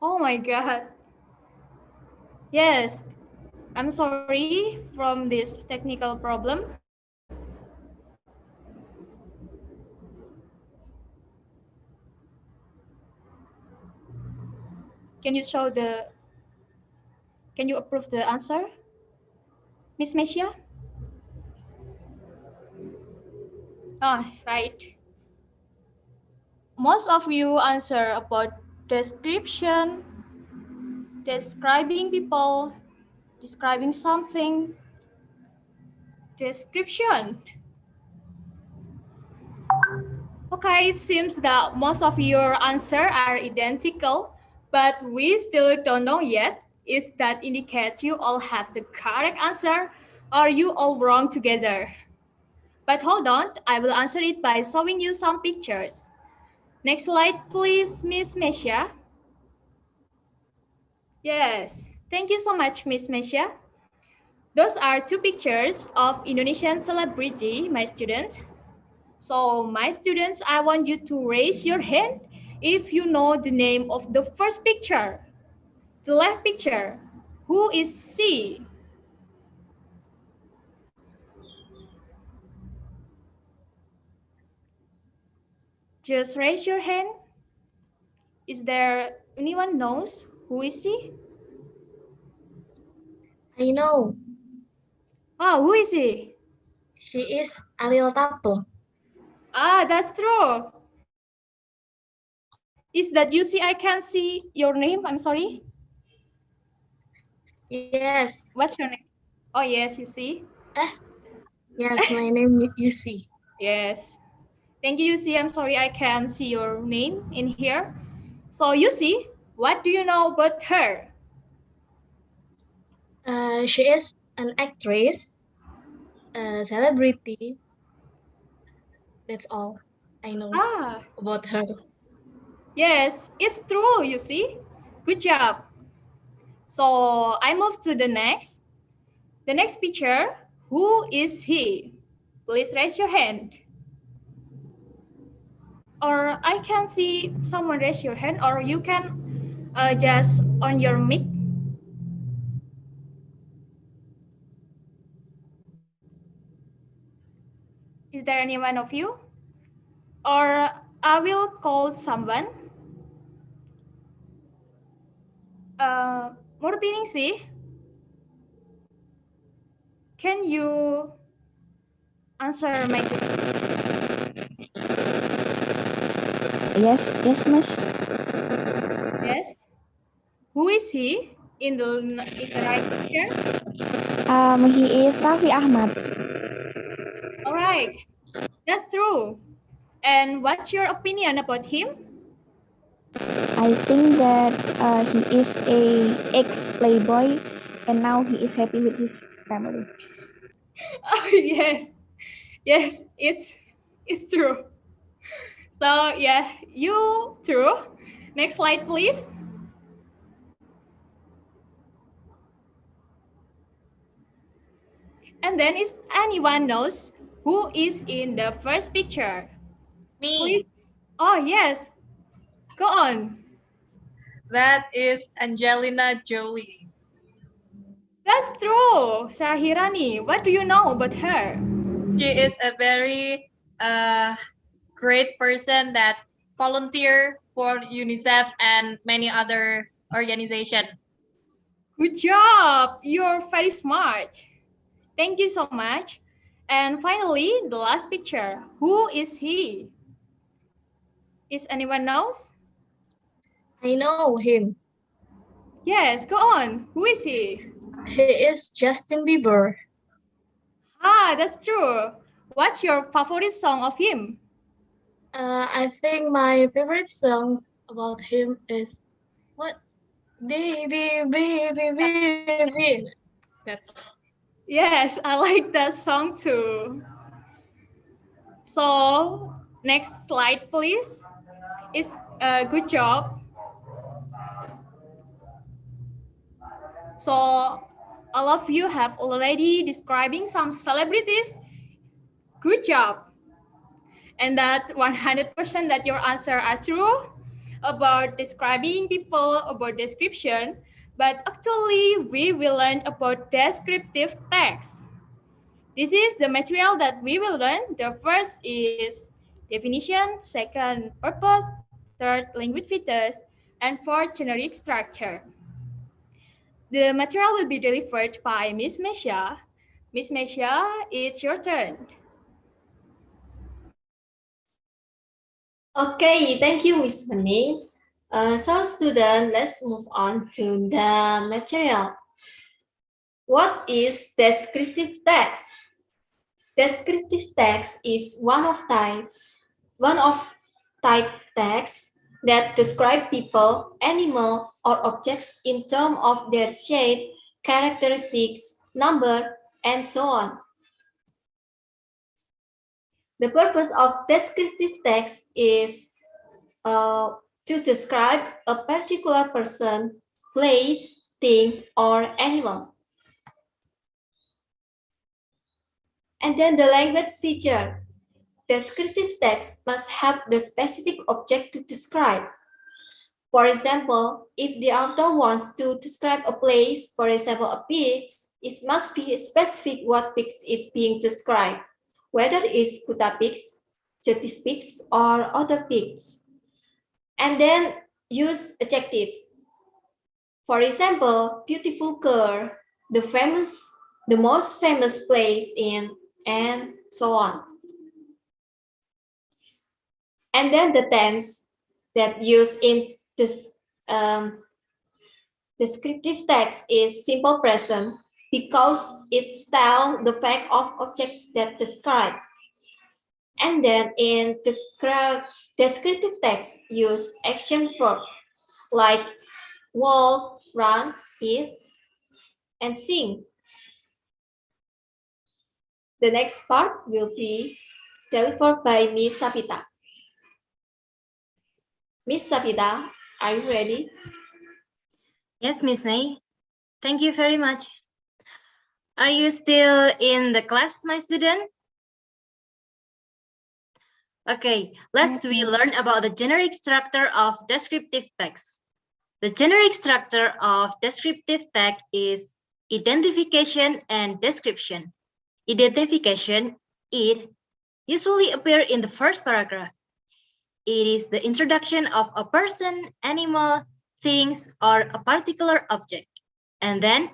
Oh my God. Yes, I'm sorry from this technical problem. Can you show the, can you approve the answer? Miss Mesia? Ah, right. Most of you answer about description, describing people, describing something, description. Okay, it seems that most of your answers are identical, but we still don't know yet. Is that indicate you all have the correct answer or you all wrong together? But hold on, I will answer it by showing you some pictures. Next slide, please, Miss Mesia. Yes, thank you so much, Miss Mesia. Those are two pictures of Indonesian celebrity, my students. So my students, I want you to raise your hand if you know the name of the first picture. The left picture, who is she? Just raise your hand. Is there anyone knows who is she? I know. Oh, who is she? She is Ariel Tatum. Ah, that's true. Is that you see? I can't see your name. I'm sorry. Yes. What's your name? Oh, yes, you see. Yes, my name is Yusi. Yes. Thank you, Yusi. I'm sorry I can't see your name in here. So, Yusi, what do you know about her? She is an actress, a celebrity. That's all I know about her. Yes, it's true, you see. Good job. So I move to the next. The next picture, who is he? Please raise your hand. Or I can see someone raise your hand, or you can just on your mic. Is there any one of you? Or I will call someone. Murtiningsih, can you answer my question? Yes, Miss. Yes. Who is he in the right picture? He is Raffi Ahmad. All right, that's true. And what's your opinion about him? I think that he is a ex-playboy and now he is happy with his family. Oh, yes, it's true. So yeah, you true. Next slide, please. And then is anyone knows who is in the first picture? Me. Please. Oh yes, go on. That is Angelina Jolie. That's true, Shahirani. What do you know about her? She is a very great person that volunteer for UNICEF and many other organizations. Good job! You're very smart. Thank you so much. And finally, the last picture. Who is he? Is anyone knows? I know him. Yes, go on. Who is he? He is Justin Bieber. Ah, that's true. What's your favorite song of him? I think my favorite songs about him is what? Baby, baby, baby. That's Yes, I like that song too. So, next slide, please. It's a good job. So, all of you have already describing some celebrities. Good job. And that 100% that your answer are true about describing people, about description. But actually, we will learn about descriptive text. This is the material that we will learn. The first is definition, second, purpose, third, language features, and fourth, generic structure. The material will be delivered by Miss Mesha. Miss Mesha, it's your turn. Okay, thank you, Miss Mani. So student, let's move on to the material. What is descriptive text? Descriptive text is one of type text that describe people, animal, or objects in terms of their shape, characteristics, number, and so on. The purpose of descriptive text is to describe a particular person, place, thing, or animal. And then the language feature. Descriptive text must have the specific object to describe. For example, if the author wants to describe a place, for example, a pig, it must be specific what pig is being described, whether it's Kuta pigs, Jetis pigs, or other pigs. And then use adjective. For example, beautiful girl, the most famous place in, and so on. And then the tense that used in this descriptive text is simple present because it tells the fact of object that describe. And then in descriptive text use action verb like walk, run, eat, and sing. The next part will be delivered by Miss Sapita. Miss Sapita, are you ready? Yes, Miss May. Thank you very much. Are you still in the class, my student? Okay, let's learn about the generic structure of descriptive text. The generic structure of descriptive text is identification and description. Identification, it usually appears in the first paragraph. It is the introduction of a person, animal, things, or a particular object. And then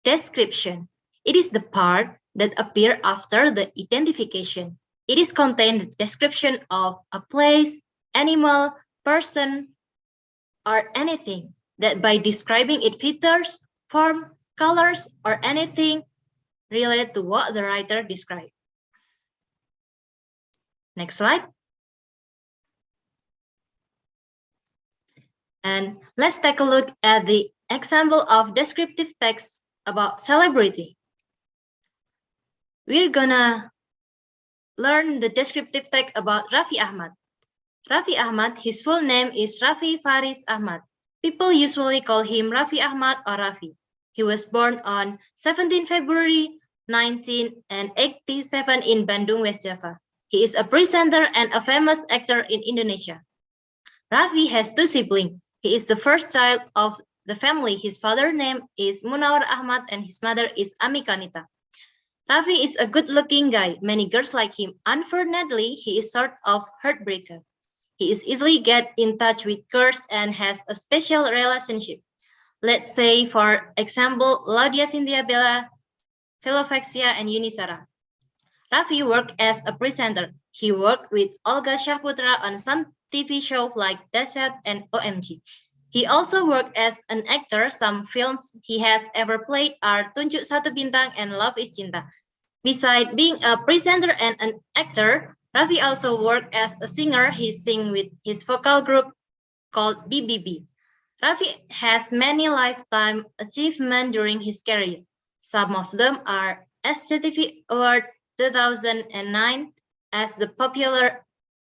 description. It is the part that appears after the identification. It is contained the description of a place, animal, person, or anything that by describing its features, form, colors, or anything related to what the writer described. Next slide. And let's take a look at the example of descriptive text about celebrity. We're gonna learn the descriptive text about Raffi Ahmad. Raffi Ahmad, his full name is Raffi Faris Ahmad. People usually call him Raffi Ahmad or Raffi. He was born on 17 February 1987 in Bandung, West Java. He is a presenter and a famous actor in Indonesia. Raffi has two siblings. He is the first child of the family. His father's name is Munawar Ahmad and his mother is Ami Kanita. Raffi is a good-looking guy. Many girls like him. Unfortunately, he is sort of heartbreaker. He is easily get in touch with girls and has a special relationship. Let's say, for example, Laudia Cynthia Bella, Philofaxia, and Unisara. Raffi worked as a presenter. He worked with Olga Shahputra on some TV shows like Dashat and OMG. He also worked as an actor. Some films he has ever played are Tunjuk Satu Bintang and Love is Cinta. Besides being a presenter and an actor, Raffi also worked as a singer. He sings with his vocal group called BBB. Raffi has many lifetime achievements during his career. Some of them are SCTV Award 2009 as the Popular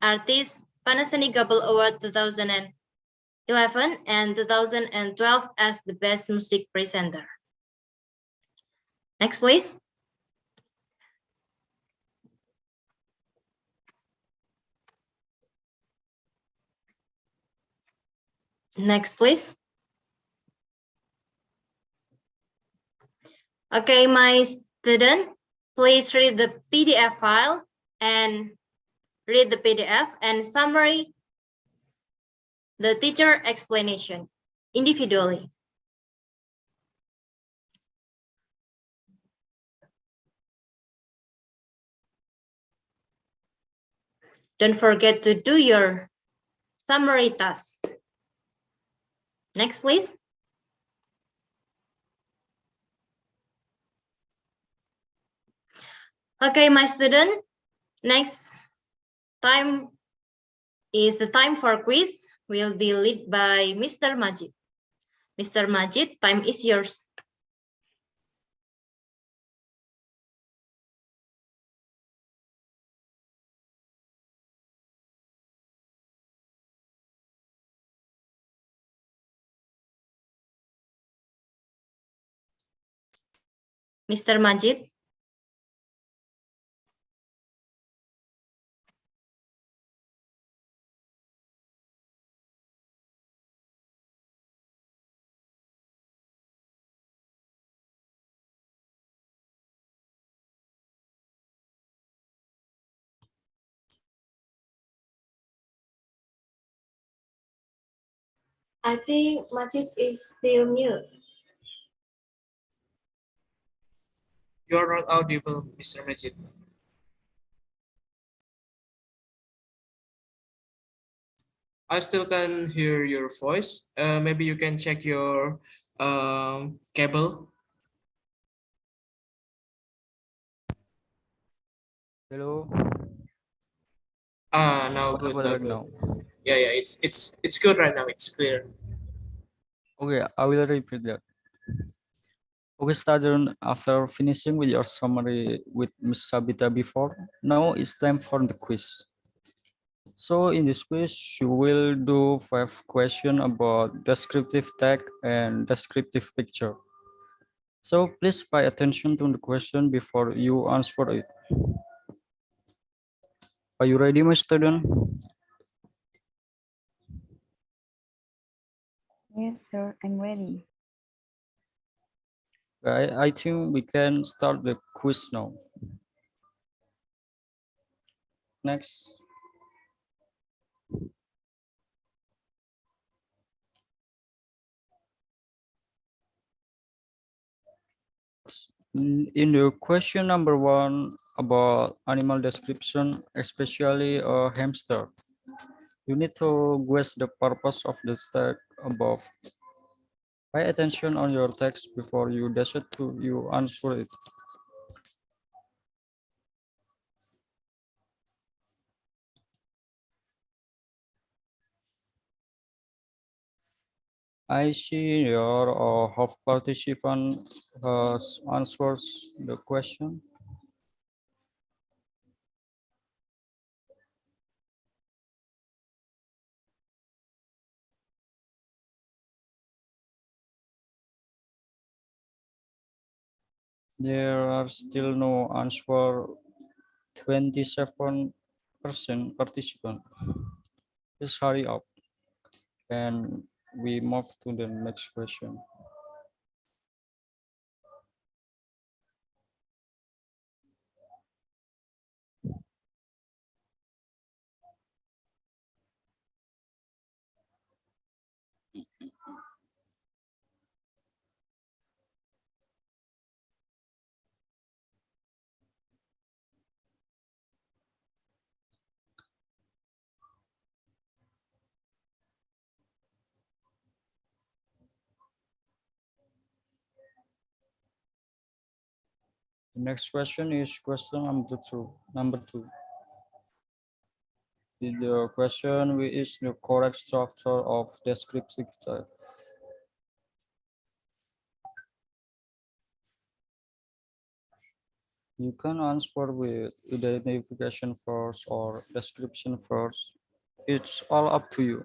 Artist, Panasonic Gobel Award 2011, and 2012 as the Best Music Presenter. Next, please. Next, please. Okay, my student, please read the PDF file and read the PDF and summary the teacher explanation individually. Don't forget to do your summary task. Next, please. Okay, my student, next time is the time for quiz. Will be led by Mr. Majid. Mr. Majid, time is yours. Mr. Majid. I think Majid is still mute. You are not audible, Mr. Majid. I still can hear your voice. Maybe you can check your cable. Hello. Now What good, about now right good. now? Yeah, it's good right now. It's clear. Okay, I will repeat that. Okay, student, after finishing with your summary with Ms. Sabita before, now it's time for the quiz. So in this quiz, you will do 5 questions about descriptive text and descriptive picture. So please pay attention to the question before you answer it. Are you ready, my student? Yes, sir, I'm ready. I think we can start the quiz now. Next. In the question number 1 about animal description, especially a hamster, you need to guess the purpose of the text above. Pay attention on your text before you decide to you answer it. I see your half participant answers the question. There are still no answer. 27% participant. Just hurry up and we move to the next question. The next question is question number two. The question is the correct structure of descriptive text. You can answer with identification first or description first. It's all up to you.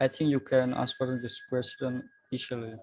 I think you can answer this question easily.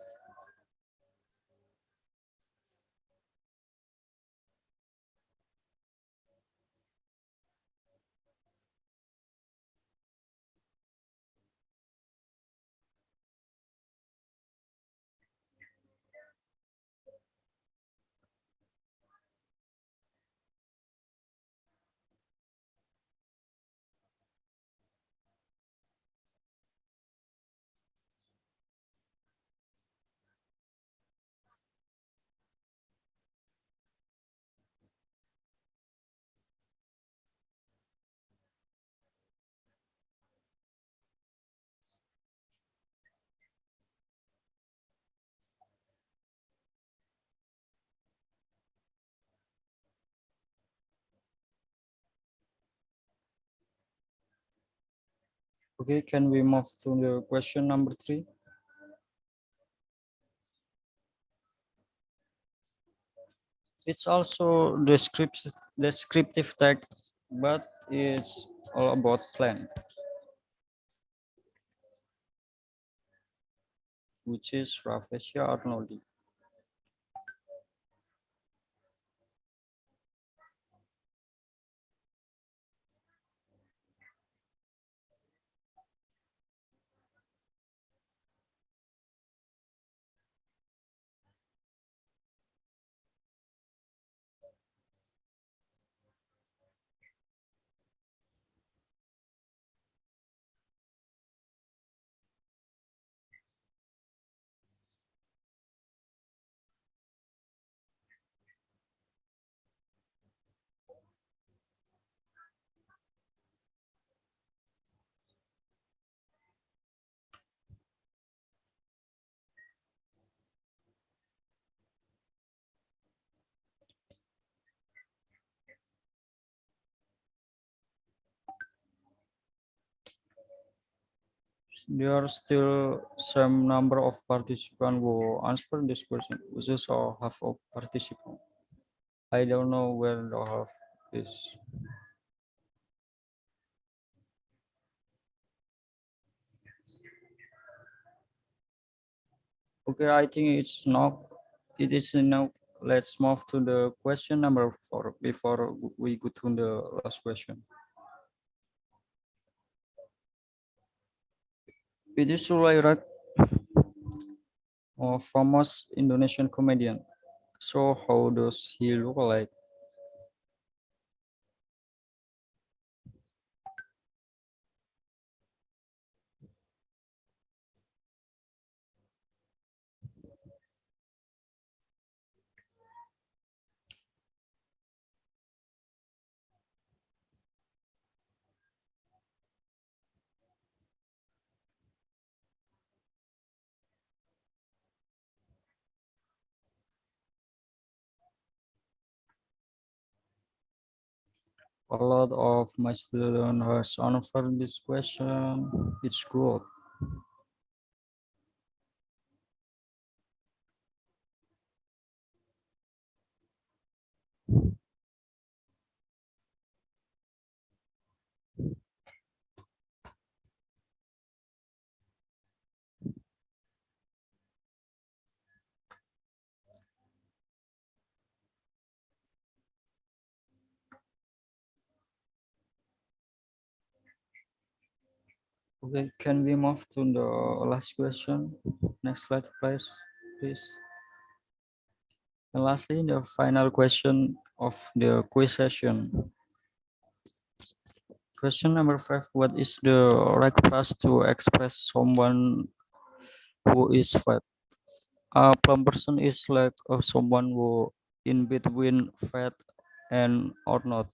Okay, can we move to the question number 3? It's also descriptive text, but it's all about plan, which is Rafflesia Arnoldi. There are still some number of participants who answer this question, which is half of participants. I don't know where the half is. Okay, I think it's not. It is enough. Let's move to the question number 4 before we go to the last question. It is Sulairat, a famous Indonesian comedian. So how does he look like? A lot of my students has answered this question. It's good. Okay, can we move to the last question? Next slide, please. And lastly, the final question of the quiz session. Question number 5, what is the right phrase to express someone who is fat. A plump person is like someone who in between fat and or not.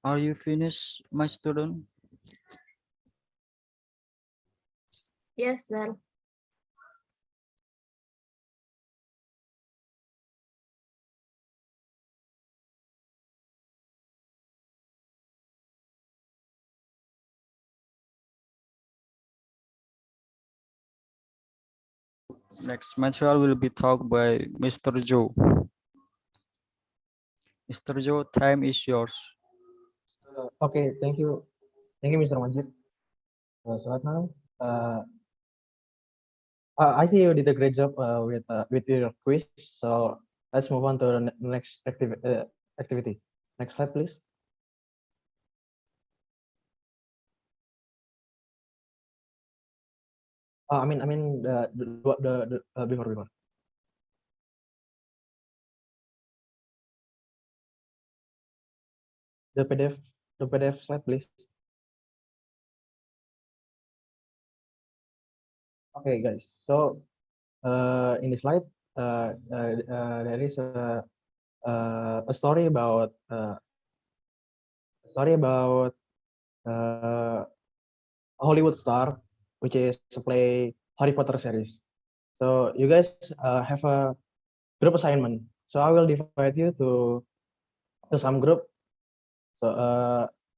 Are you finished, my student? Yes, sir. Next material will be taught by Mr. Joe. Mr. Joe, time is yours. Okay, thank you, Mr. Majid. So right now, I see you did a great job with your quiz. So let's move on to the next activity. Next slide, please. I mean the before. The PDF slide, please. Okay, guys. So in this slide, there is a story about a Hollywood star, which is to play Harry Potter series. So you guys have a group assignment. So I will divide you to some group. So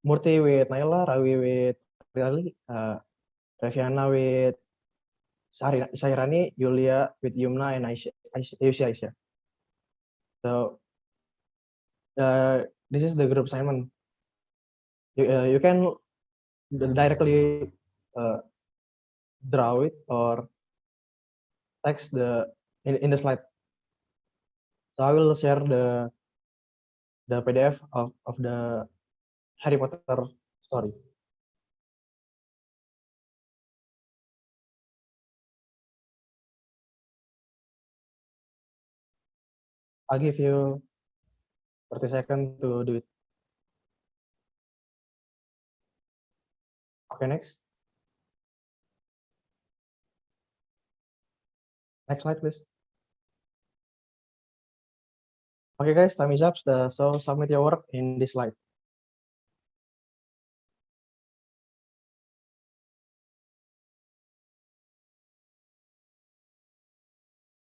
Murti with Naila, Rawi with Rali, Reviana with Sairani, Yulia with Yumna, and Aisha. So this is the group assignment. You can directly draw it or text in the slide. So I will share the PDF of the Harry Potter story. I'll give you 30 seconds to do it. Okay, next. Next slide, please. Okay, guys, time is up. So submit your work in this slide.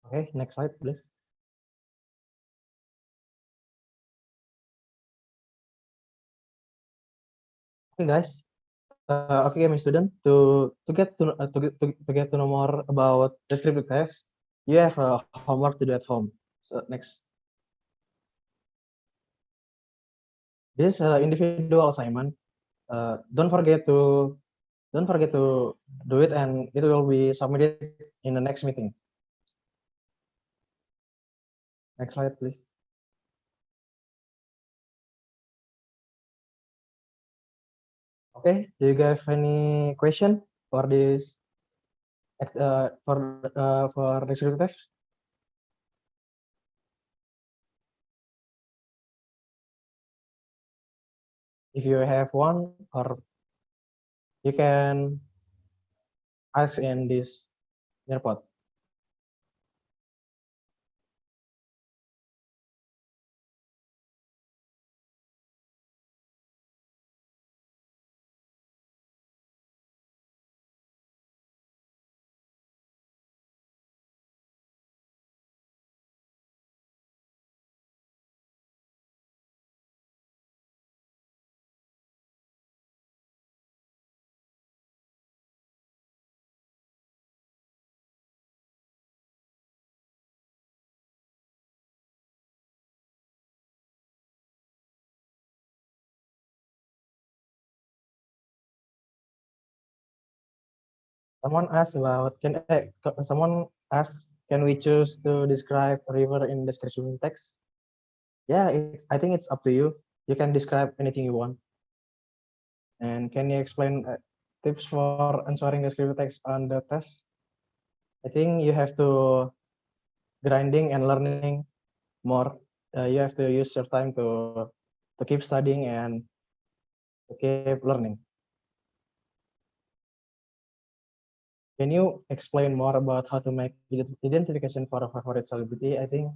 Okay, next slide, please. Okay, guys. Okay, my student, to get to know more about descriptive text, you have a homework to do at home. So next, this individual assignment. Don't forget to do it, and it will be submitted in the next meeting. Next slide, please. Okay, do you guys have any question for this for descriptive text? If you have one, or you can ask in this Nearpod. Someone asked about someone asked, can we choose to describe a river in descriptive text? Yeah, I think it's up to you. You can describe anything you want. And can you explain tips for answering descriptive text on the test? I think you have to grinding and learning more. You have to use your time to keep studying and to keep learning. Can you explain more about how to make identification for a favorite celebrity? I think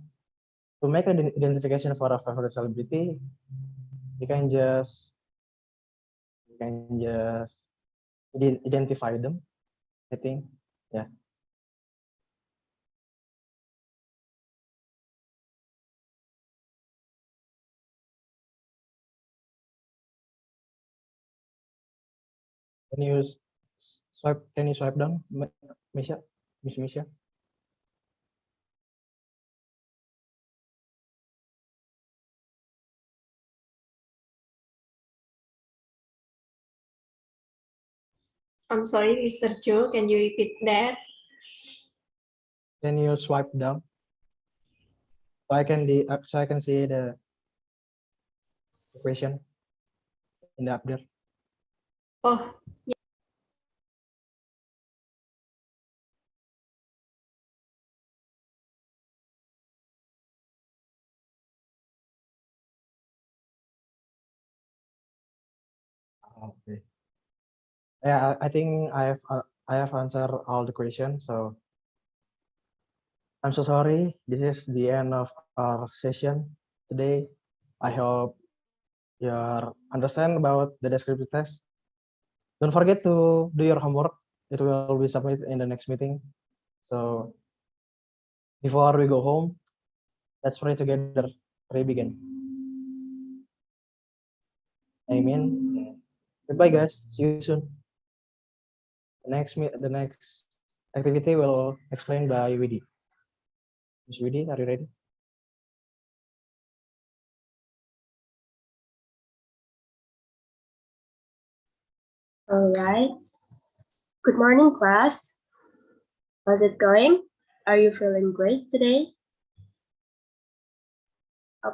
to make an identification for a favorite celebrity, you can just identify them. I think, yeah. Can you swipe? Can you swipe down, Misha? Miss Misha? I'm sorry, Mr. Joe, can you repeat that? Can you swipe down? So I can see the question in the update. Oh, yeah. Okay. Yeah, I think I have answered all the questions. So I'm so sorry. This is the end of our session today. I hope you understand about the descriptive test. Don't forget to do your homework. It will be submitted in the next meeting. So before we go home, let's pray together. Pray begin. Amen. Goodbye, guys. See you soon. The next activity will explain by Widi. Miss Widi, are you ready? All right. Good morning, class. How's it going? Are you feeling great today?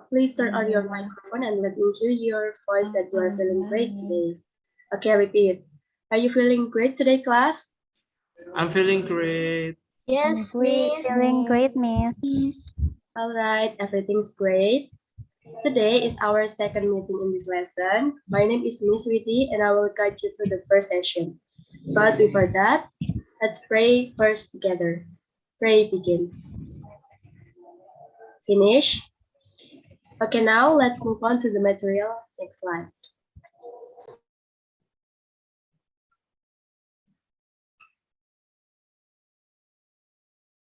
Please turn on your microphone and let me hear your voice that you are feeling great today. Okay, repeat. Are you feeling great today, class? I'm feeling great. Yes, Miss. Feeling great, Miss. All right, everything's great. Today is our second meeting in this lesson. My name is Miss Widi and I will guide you through the first session. But before that, let's pray first together. Pray begin. Finish. Okay, now let's move on to the material. Next slide.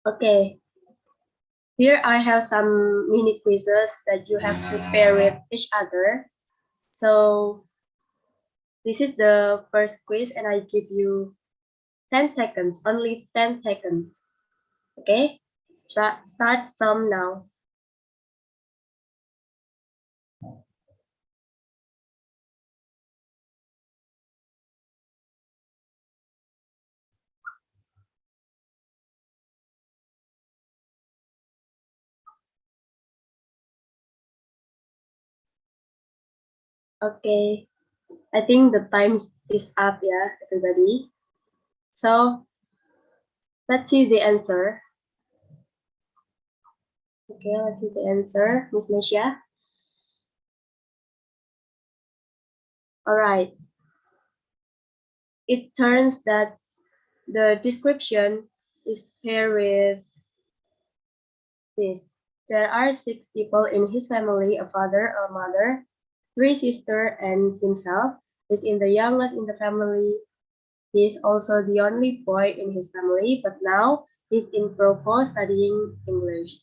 Okay, here I have some mini quizzes that you have to pair with each other. So this is the first quiz and I give you 10 seconds, only 10 seconds. Okay, start from now. Okay, I think the time is up, yeah, everybody. So let's see the answer. Okay, let's see the answer, Miss Nisha. All right. It turns that the description is paired with this. There are 6 people in his family, a father, a mother, 3 sisters, and himself. He's in the youngest in the family. He is also the only boy in his family, but now he's in Provo studying English.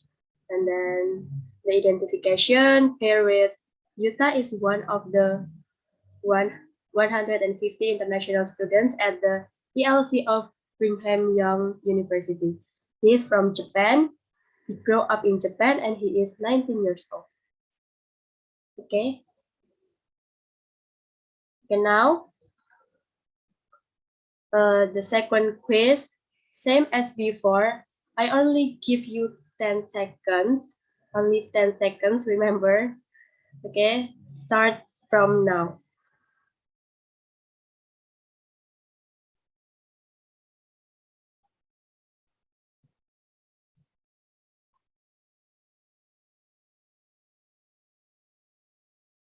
And then the identification paired with Yuta is one of the 150 international students at the ELC of Brigham Young University. He is from Japan. He grew up in Japan and he is 19 years old. Okay. Okay, now The second quiz, same as before. I only give you 10 seconds. Only 10 seconds, remember? Okay, start from now.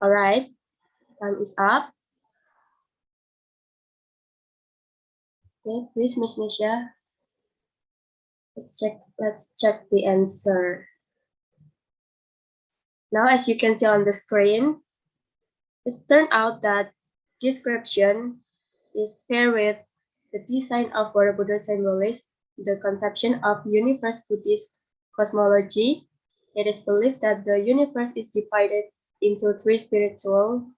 All right, time is up. Okay, please, Miss Nisha. Let's check the answer. Now, as you can see on the screen, it's turned out that description is paired with the design of Borobudur symbolist, the conception of universe Buddhist cosmology. It is believed that the universe is divided into three spiritual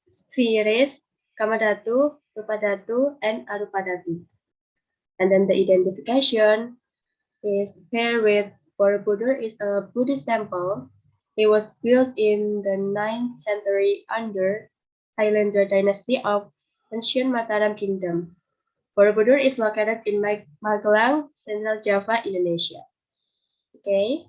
spheres, Kamadhatu, Rupadhatu, and Arupadhatu. And then the identification is paired with Borobudur is a Buddhist temple. It was built in the 9th century under Highlander dynasty of ancient Mataram Kingdom. Borobudur is located in Magelang, Central Java, Indonesia. Okay.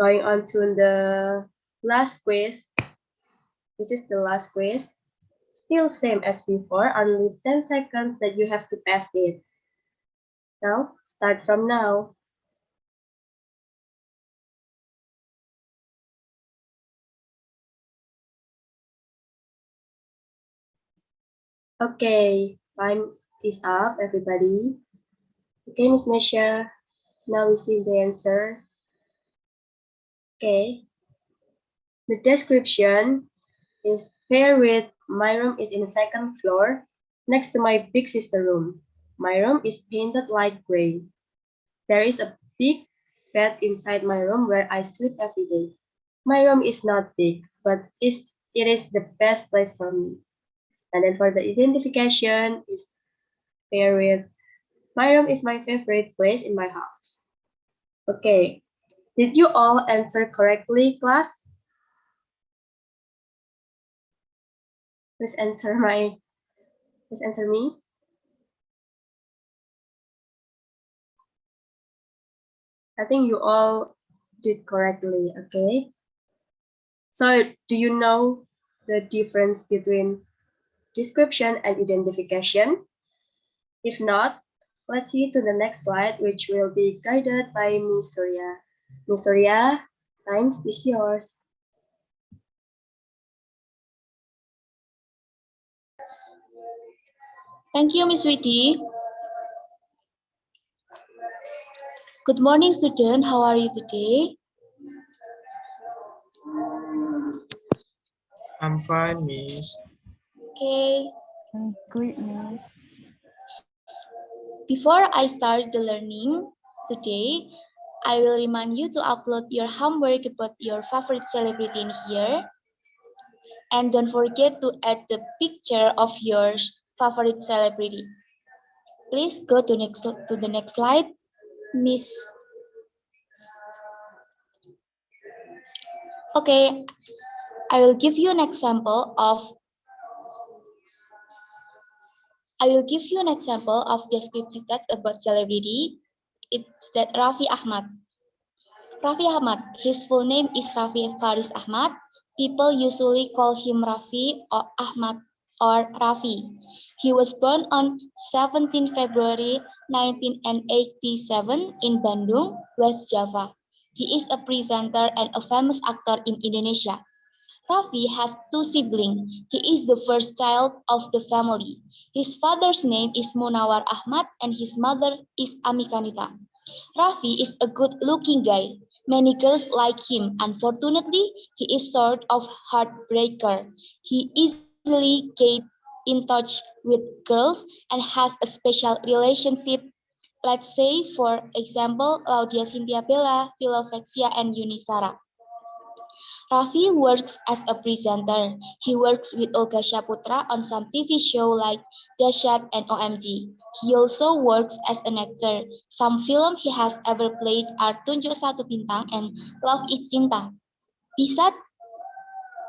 Going on to the last quiz. This is the last quiz. Still same as before, only 10 seconds that you have to pass it. Now, start from now. Okay, time is up, everybody. Okay, Miss Mesha, now we see the answer. Okay. The description is paired with my room is in the second floor next to my big sister room. My room is painted light gray. There is a big bed inside my room where I sleep every day. My room is not big, but it is the best place for me. And then for the identification is paired with my room is my favorite place in my house. Okay, did you all answer correctly, class? Please answer me. I think you all did correctly, okay? So do you know the difference between description and identification? If not, let's see to the next slide, which will be guided by Miss Surya. Miss Surya, time is yours. Thank you, Miss Widi. Good morning, student. How are you today? I'm fine, Miss. Okay. Great, Miss. Before I start the learning today, I will remind you to upload your homework about your favorite celebrity in here. And don't forget to add the picture of your favorite celebrity. Please go to the next slide, Miss. Okay, I will give you an example of descriptive text about celebrity. It's that Raffi Ahmad. Raffi Ahmad, his full name is Raffi Faris Ahmad. People usually call him Raffi or Ahmad or Raffi. He was born on 17 February 1987 in Bandung, West Java. He is a presenter and a famous actor in Indonesia. Raffi has two siblings. He is the first child of the family. His father's name is Munawar Ahmad and his mother is Amikanita. Raffi is a good-looking guy. Many girls like him. Unfortunately, he is sort of heartbreaker. He easily gets in touch with girls and has a special relationship. Let's say, for example, Laudia Cynthia Bella, Philovexia, and Yunisara. Raffi works as a presenter. He works with Olga Shaputra on some TV show like Dashat and OMG. He also works as an actor. Some films he has ever played are Tunjuk Satu Bintang and Love is Cinta.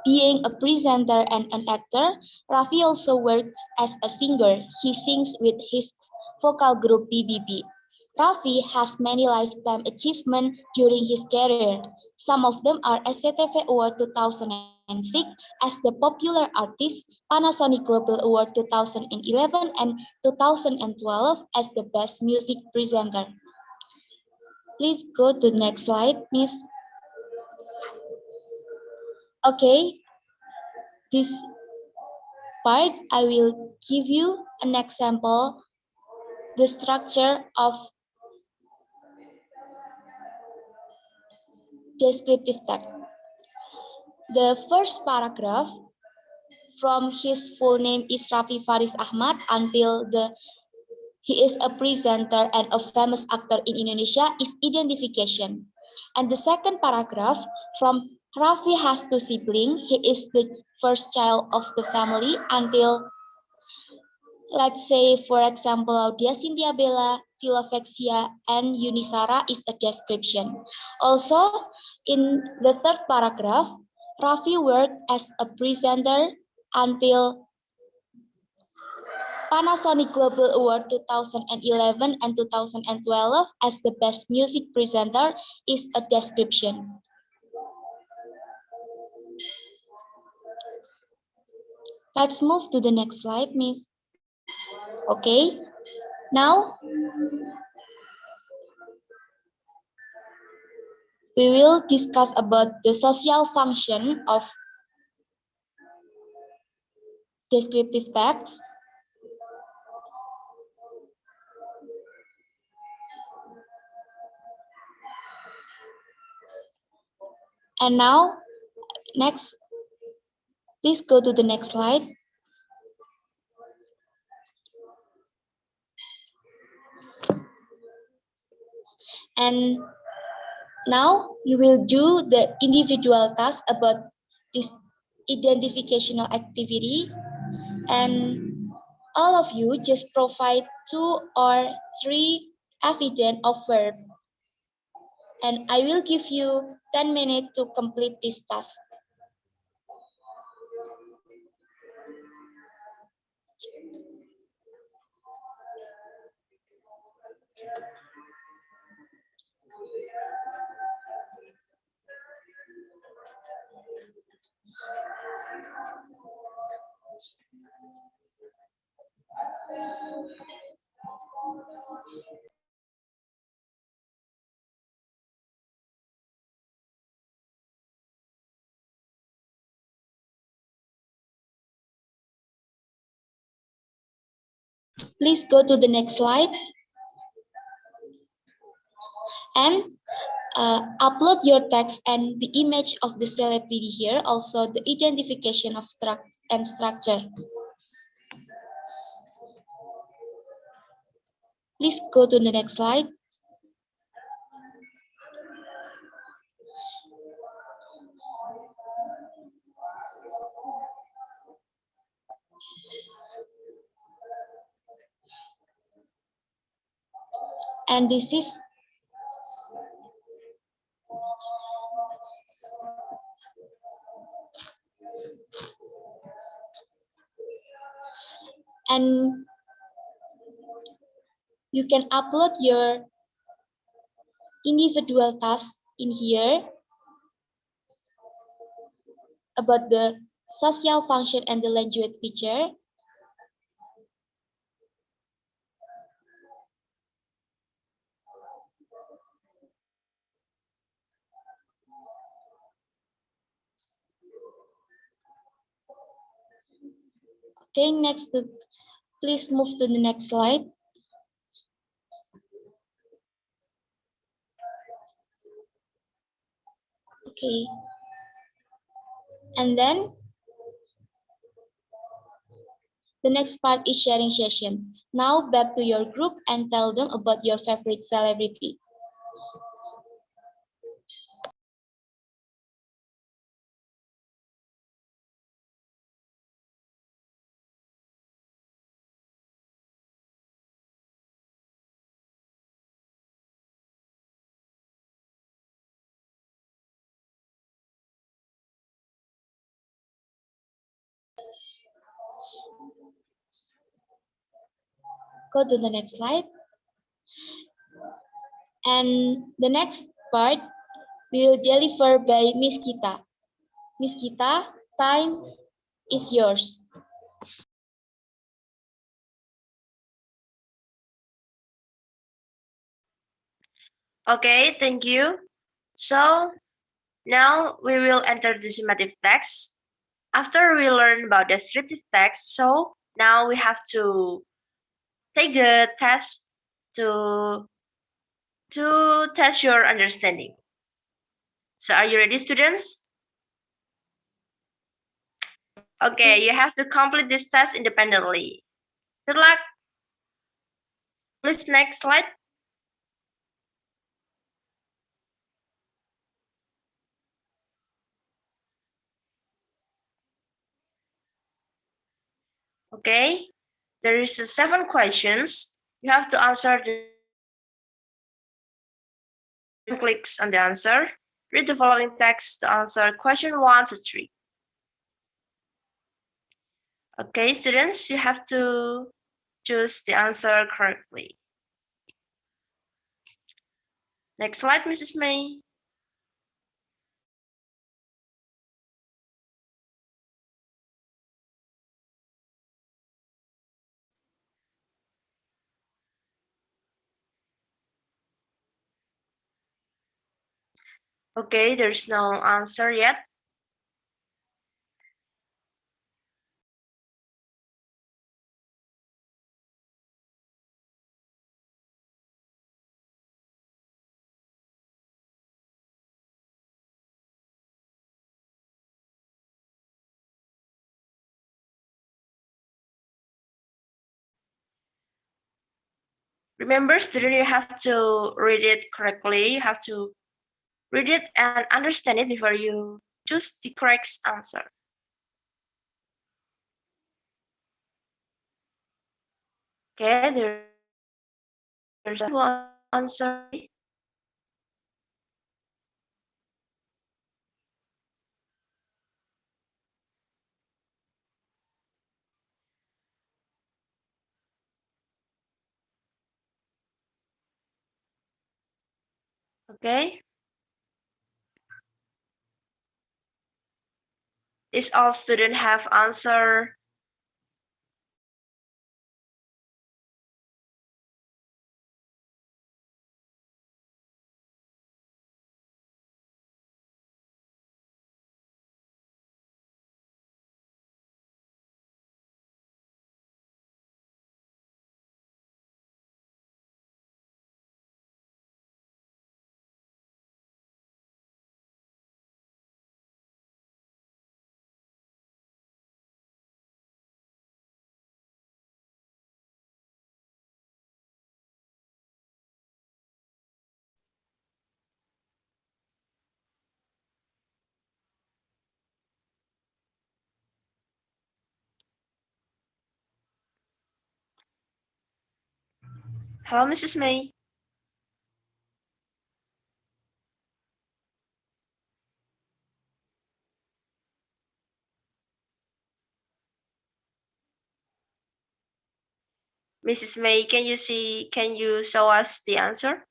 Being a presenter and an actor, Raffi also works as a singer. He sings with his vocal group BBB. Raffi has many lifetime achievements during his career. Some of them are SCTV Award 2006 as the Popular Artist, Panasonic Global Award 2011 and 2012 as the Best Music Presenter. Please go to the next slide, Miss. Okay, this part I will give you an example, the structure of descriptive text. The first paragraph from his full name is Raffi Faris Ahmad until he is a presenter and a famous actor in Indonesia is identification. And the second paragraph from Raffi has two siblings. He is the first child of the family until, let's say, for example, Audia Cynthia Bella, Philofexia, and Yunisara is a description. Also, in the third paragraph, Raffi worked as a presenter until Panasonic Global Award 2011 and 2012 as the Best Music Presenter is a description. Let's move to the next slide, Miss. Okay, now we will discuss about the social function of descriptive text. And now, next, please go to the next slide. And now you will do the individual task about this identificational activity. And all of you just provide 2 or 3 evidence of verb. And I will give you 10 minutes to complete this task. Please go to the next slide. And upload your text and the image of the celebrity here, also the identification of structure. Please go to the next slide. And this is and you can upload your individual tasks in here about the social function and the language feature. Okay, next, please move to the next slide. Okay. And then the next part is sharing session. Now back to your group and tell them about your favorite celebrity. Go to the next slide. And the next part will deliver by Miss Kita. Miss Kita, time is yours. Okay, thank you. So now we will enter the summative text. After we learn about descriptive text, so now we have to take the test to test your understanding. So are you ready, students? Okay, you have to complete this test independently. Good luck. Please next slide. Okay, there is 7 questions. You have to answer the clicks on the answer. Read the following text to answer question 1 to 3. Okay, students, you have to choose the answer correctly. Next slide, Mrs. May. Okay, there's no answer yet. Remember, student, you have to read it correctly. You have to read it and understand it before you choose the correct answer. Okay, there's one answer. Okay. Is all student have answer? Hello, Mrs. May. Mrs. May, can you show us the answer?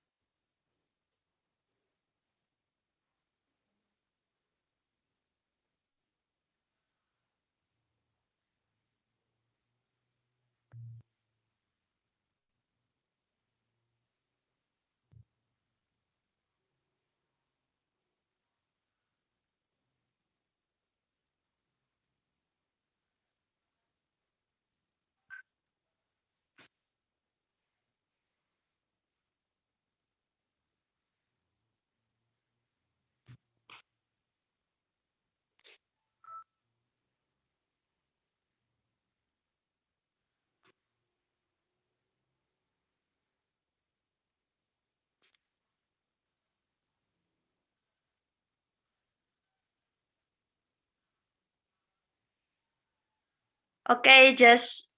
Okay, just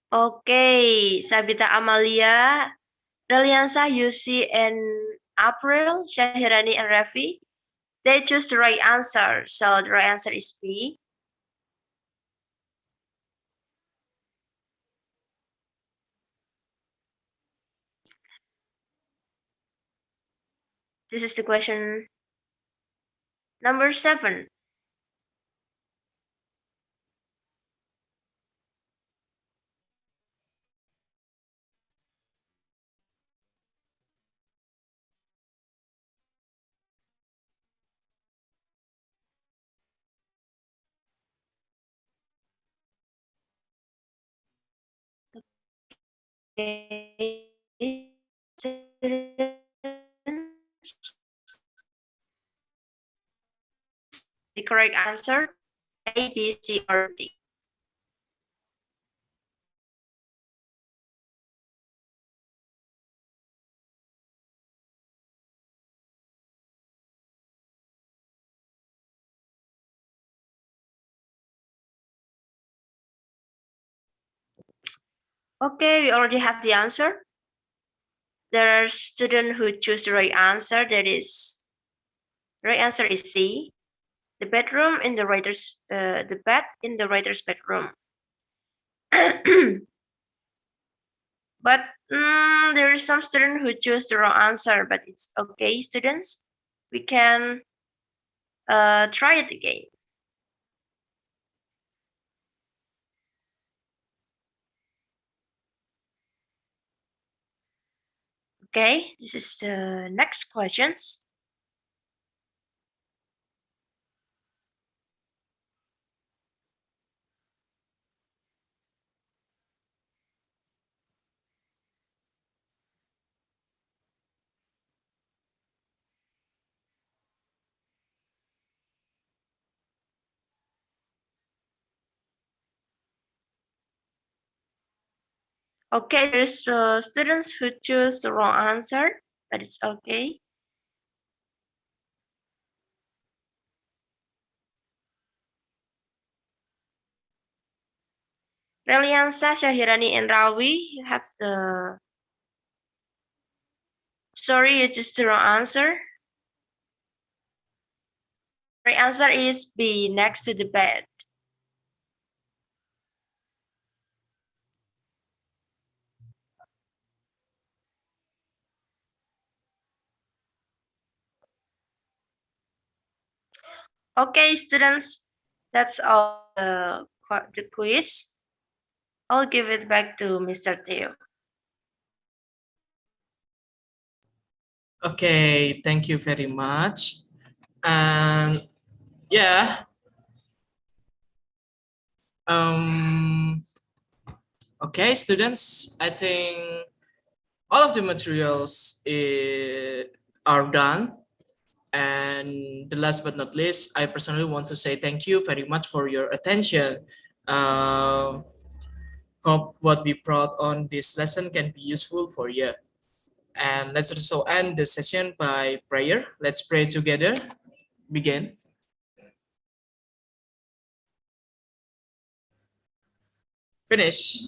okay, Sabita Amalia, Reliansa, Yusi, and April, Syahirani, and Rafi. They choose the right answer, so the right answer is B. This is the question number 7. Okay. The correct answer, A, B, C, or D. Okay, we already have the answer. There are students who choose the right answer. That is, the right answer is C. The bedroom in the writer's, the bed in the writer's bedroom. But there is some student who choose the wrong answer. But it's okay, students. We can try it again. Okay, this is the next questions. Okay, there's students who choose the wrong answer, but it's okay. Reliansa, Syahirani, and Rawi, you have the... Sorry, you choose the wrong answer. Right answer is B, next to the bed. Okay, students, that's all the quiz. I'll give it back to Mr. Theo. Okay, thank you very much. And yeah, okay, students, I think all of the materials are done. And the last but not least, I personally want to say thank you very much for your attention. Hope what we brought on this lesson can be useful for you. And let's also end the session by prayer. Let's pray together. Begin. Finish.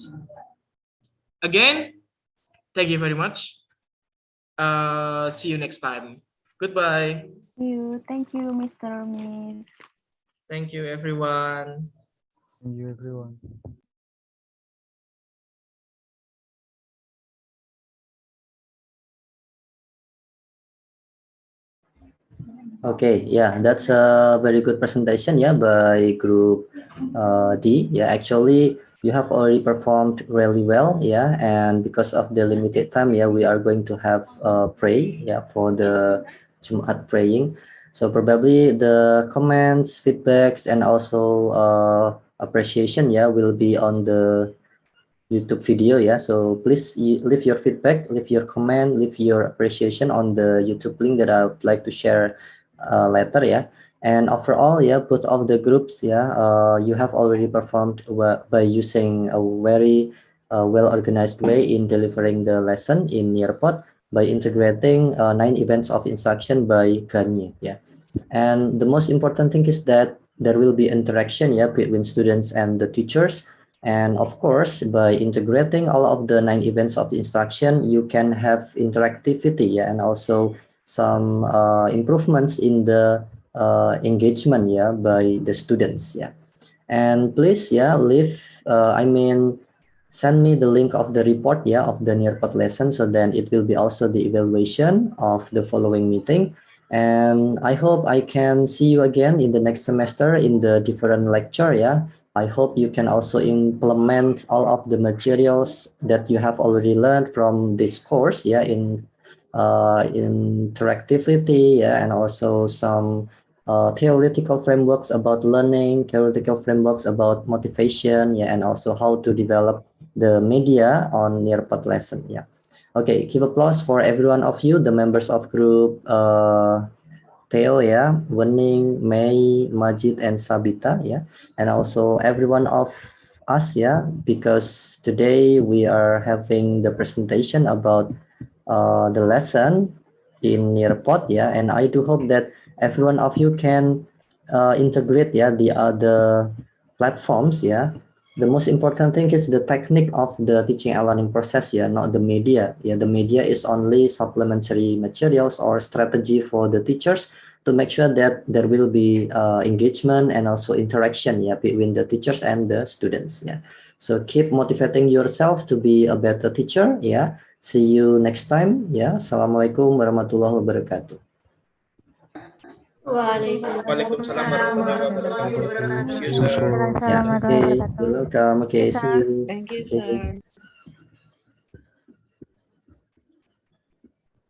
Again, thank you very much. See you next time. Goodbye. Thank you, Mr. Miss. Thank you, everyone. Thank you, everyone. Okay, yeah, that's a very good presentation, yeah, by group D. Yeah, actually, you have already performed really well, yeah, and because of the limited time, yeah, we are going to have pray, yeah, for the Jumat praying. So probably the comments, feedbacks, and also appreciation, yeah, will be on the YouTube video, yeah. So please leave your feedback, leave your comment, leave your appreciation on the YouTube link that I would like to share later, yeah. And overall, yeah, both of the groups, yeah, you have already performed by using a very well-organized way in delivering the lesson in Nearpod by integrating 9 events of instruction by Garnier, yeah. And the most important thing is that there will be interaction, yeah, between students and the teachers. And of course, by integrating all of the 9 events of instruction, you can have interactivity, yeah, and also some improvements in the engagement by the students. And please send me the link of the report of the Nearpod lesson, so then it will be also the evaluation of the following meeting. And I hope I can see you again in the next semester in the different lecture. I hope you can also implement all of the materials that you have already learned from this course in interactivity and also some theoretical frameworks about learning, theoretical frameworks about motivation, and also how to develop the media on Nearpod lesson. Okay, give applause for every one of you, the members of group Theo, Wening, Mei, Majid, and Sabita, and also every one of us, because today we are having the presentation about the lesson in Nearpod, and I do hope that every one of you can integrate the other platforms. The most important thing is the technique of the teaching and learning process, not the media. The media is only supplementary materials or strategy for the teachers to make sure that there will be engagement and also interaction between the teachers and the students. So keep motivating yourself to be a better teacher. See you next time. Assalamualaikum warahmatullahi wabarakatuh. Waalaikumsalam warahmatullahi wabarakatuh. Thank you, sir. Okay, you're welcome. Okay, see you. Thank you, Okay. sir.